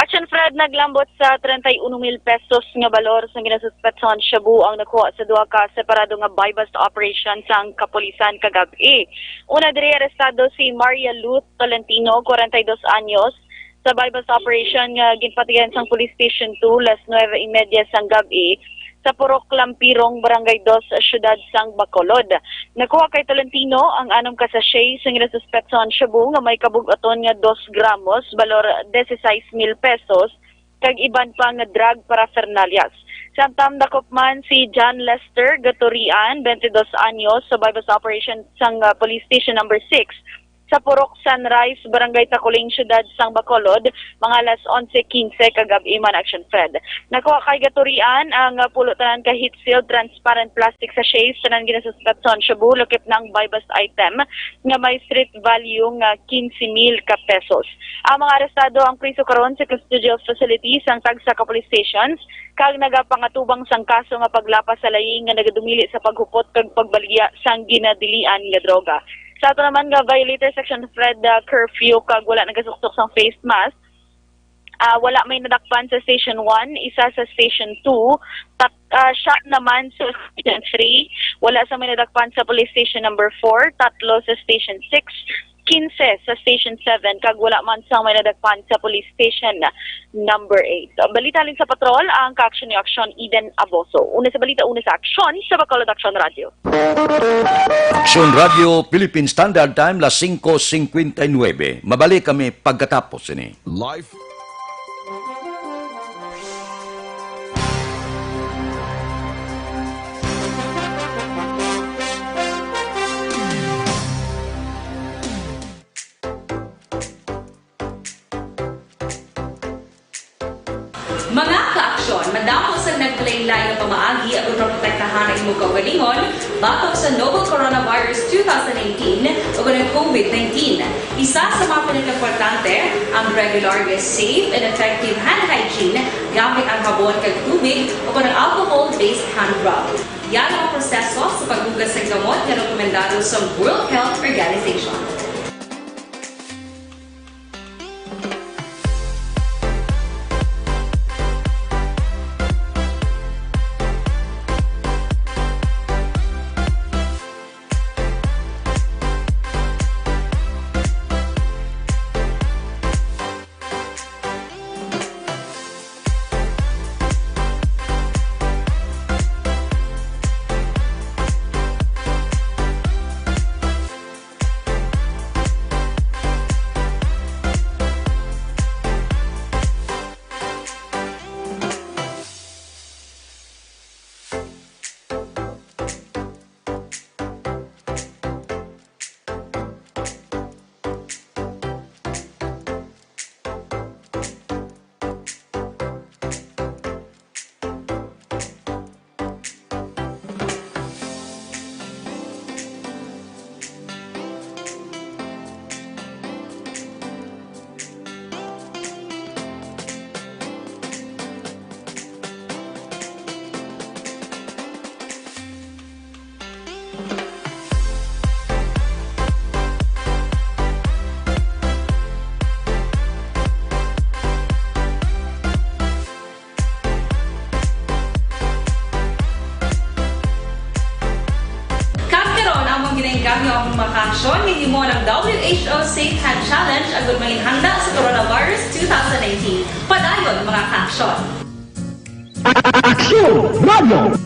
Speaker 7: Action Fred, naglambot sa 31,000 pesos nga balor sa ginasuspetson shabu ang nakuha sa duha ka separado nga buy-bust operation sa kapulisan kagabi. Una diri arestado si Maria Luz Tolentino, 42 anyos, sa buy-bust operation nga ginpatigan sa Police Station 2 las 9:30 sang gabi sa Purok Lampirong, Barangay 2, Siyudad sang Bacolod. Nakuha kay Tolentino ang 6 ka sachet sa ginasuspetson shabu nga may kabug-aton nga 2 gramos, balor 16,000 pesos, kag iban pa nga drug paraphernalias. Samtang dakop man si John Lester Gatorian, 22 anyos, sa buy-bust operation sang Police Station number 6 sa Purok Sunrise, Barangay Takuling, Siyudad sang Bacolod, mga alas 11:15 kagabi man. Action Fred. Nakuha kay Gatorian ang pulutan ka heat sealed transparent plastic sachets tanan ginasuspetson shabu lokip ng buy-bust item nga may street value nga 15,000 ka pesos. Ang mga arestado ang priso karon sa custodial facilities sang tagsa ka police stations kag nagapangatubang sang kaso nga paglapas sa laying nga nagadumili sa paghupot kag pagbaligya sang ginadilian nga droga. Sa ato naman nga violator section Fred, curfew kag wala nagasuksok sang face mask. Wala may nadakpan sa Station 1, isa sa Station 2, shot naman sa Station 3, wala sa may nadakpan sa Police Station number 4, tatlo sa Station 6, 15 sa Station 7 kag wala man sang may nadagpan sa Police Station number 8. Balita rin sa patrol ang ka-aksyon ni Aksyon Eden Aboso. Una sa balita, una sa aksyon sa Bacolod Aksyon Radio.
Speaker 2: Aksyon Radio Philippine Standard Time las 5:59. Mabalik kami pagkatapos ini.
Speaker 1: Life.
Speaker 8: Mga ka-aksyon, madamo sa nagpalaylay ng pamaagi at protektahan ang imong kaugalingon batok sa novel coronavirus 2018 o ng COVID-19. Isa sa mga pinaka-importante ang regular, safe, and effective hand hygiene gamit ang habon kag tubig o ng alcohol-based hand rub. Yan ang proseso sa paghugas ng gamot na rekomendado sa World Health Organization. Ginenggamyo ang mga aksyon ni mo ng WHO Safe Hand Challenge agad may handa sa coronavirus 2019. Padayon mga aksyon.
Speaker 12: Aksyon Radio!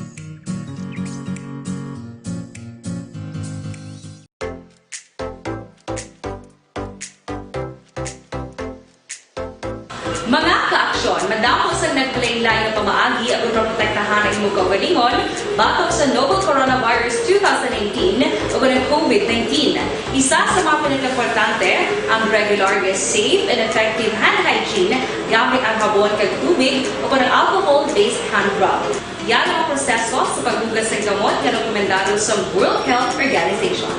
Speaker 8: Mga ka-aksyon, madamo sa nagpalaylay ng pamaagi at protektahan ang imong kaugalingon batok sa novel coronavirus 2018 o ng COVID-19. Isa sa mga pinaka-importante ang regular, safe, and effective hand hygiene gamit ang habon kag tubig o ng alcohol-based hand rub. Yan ang proseso sa paghugas ng gamot na rekomendado sa World Health Organization.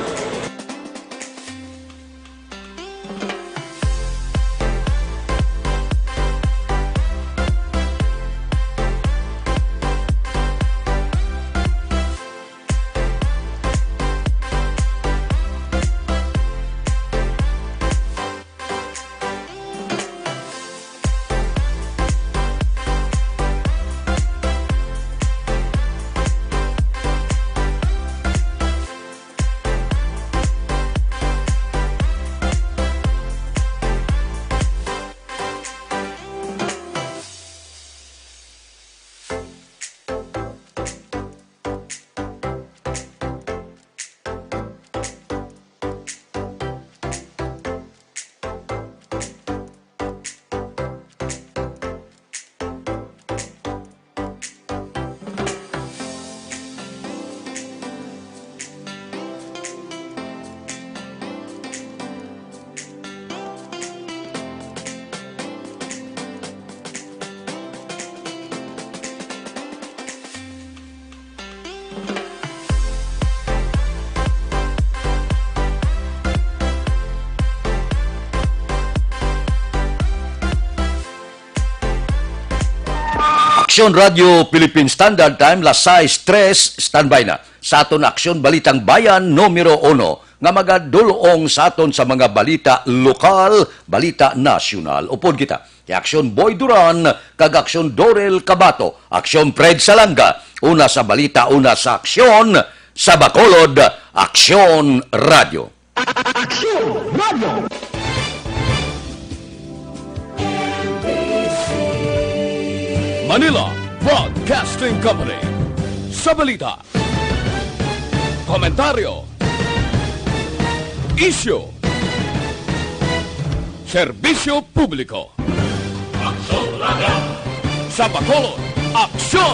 Speaker 2: Aksyon Radio Philippine Standard Time, las 6:03, standby na. Sa aton Aksyon Balitang Bayan, numero 1, nga magadulong sa aton sa mga balita lokal, balita nasyonal. Upod kita, Aksyon Boy Duran, kag Aksyon Dorel Cabato, Aksyon Fred Salanga, una sa balita, una sa aksyon, sa Bacolod, Aksyon Radio.
Speaker 12: Aksyon Radio!
Speaker 17: radyo.
Speaker 1: Manila Broadcasting Company. Sa balita, komentaryo, isyu, serbisyo publiko. Sa Bacolod, aksyon!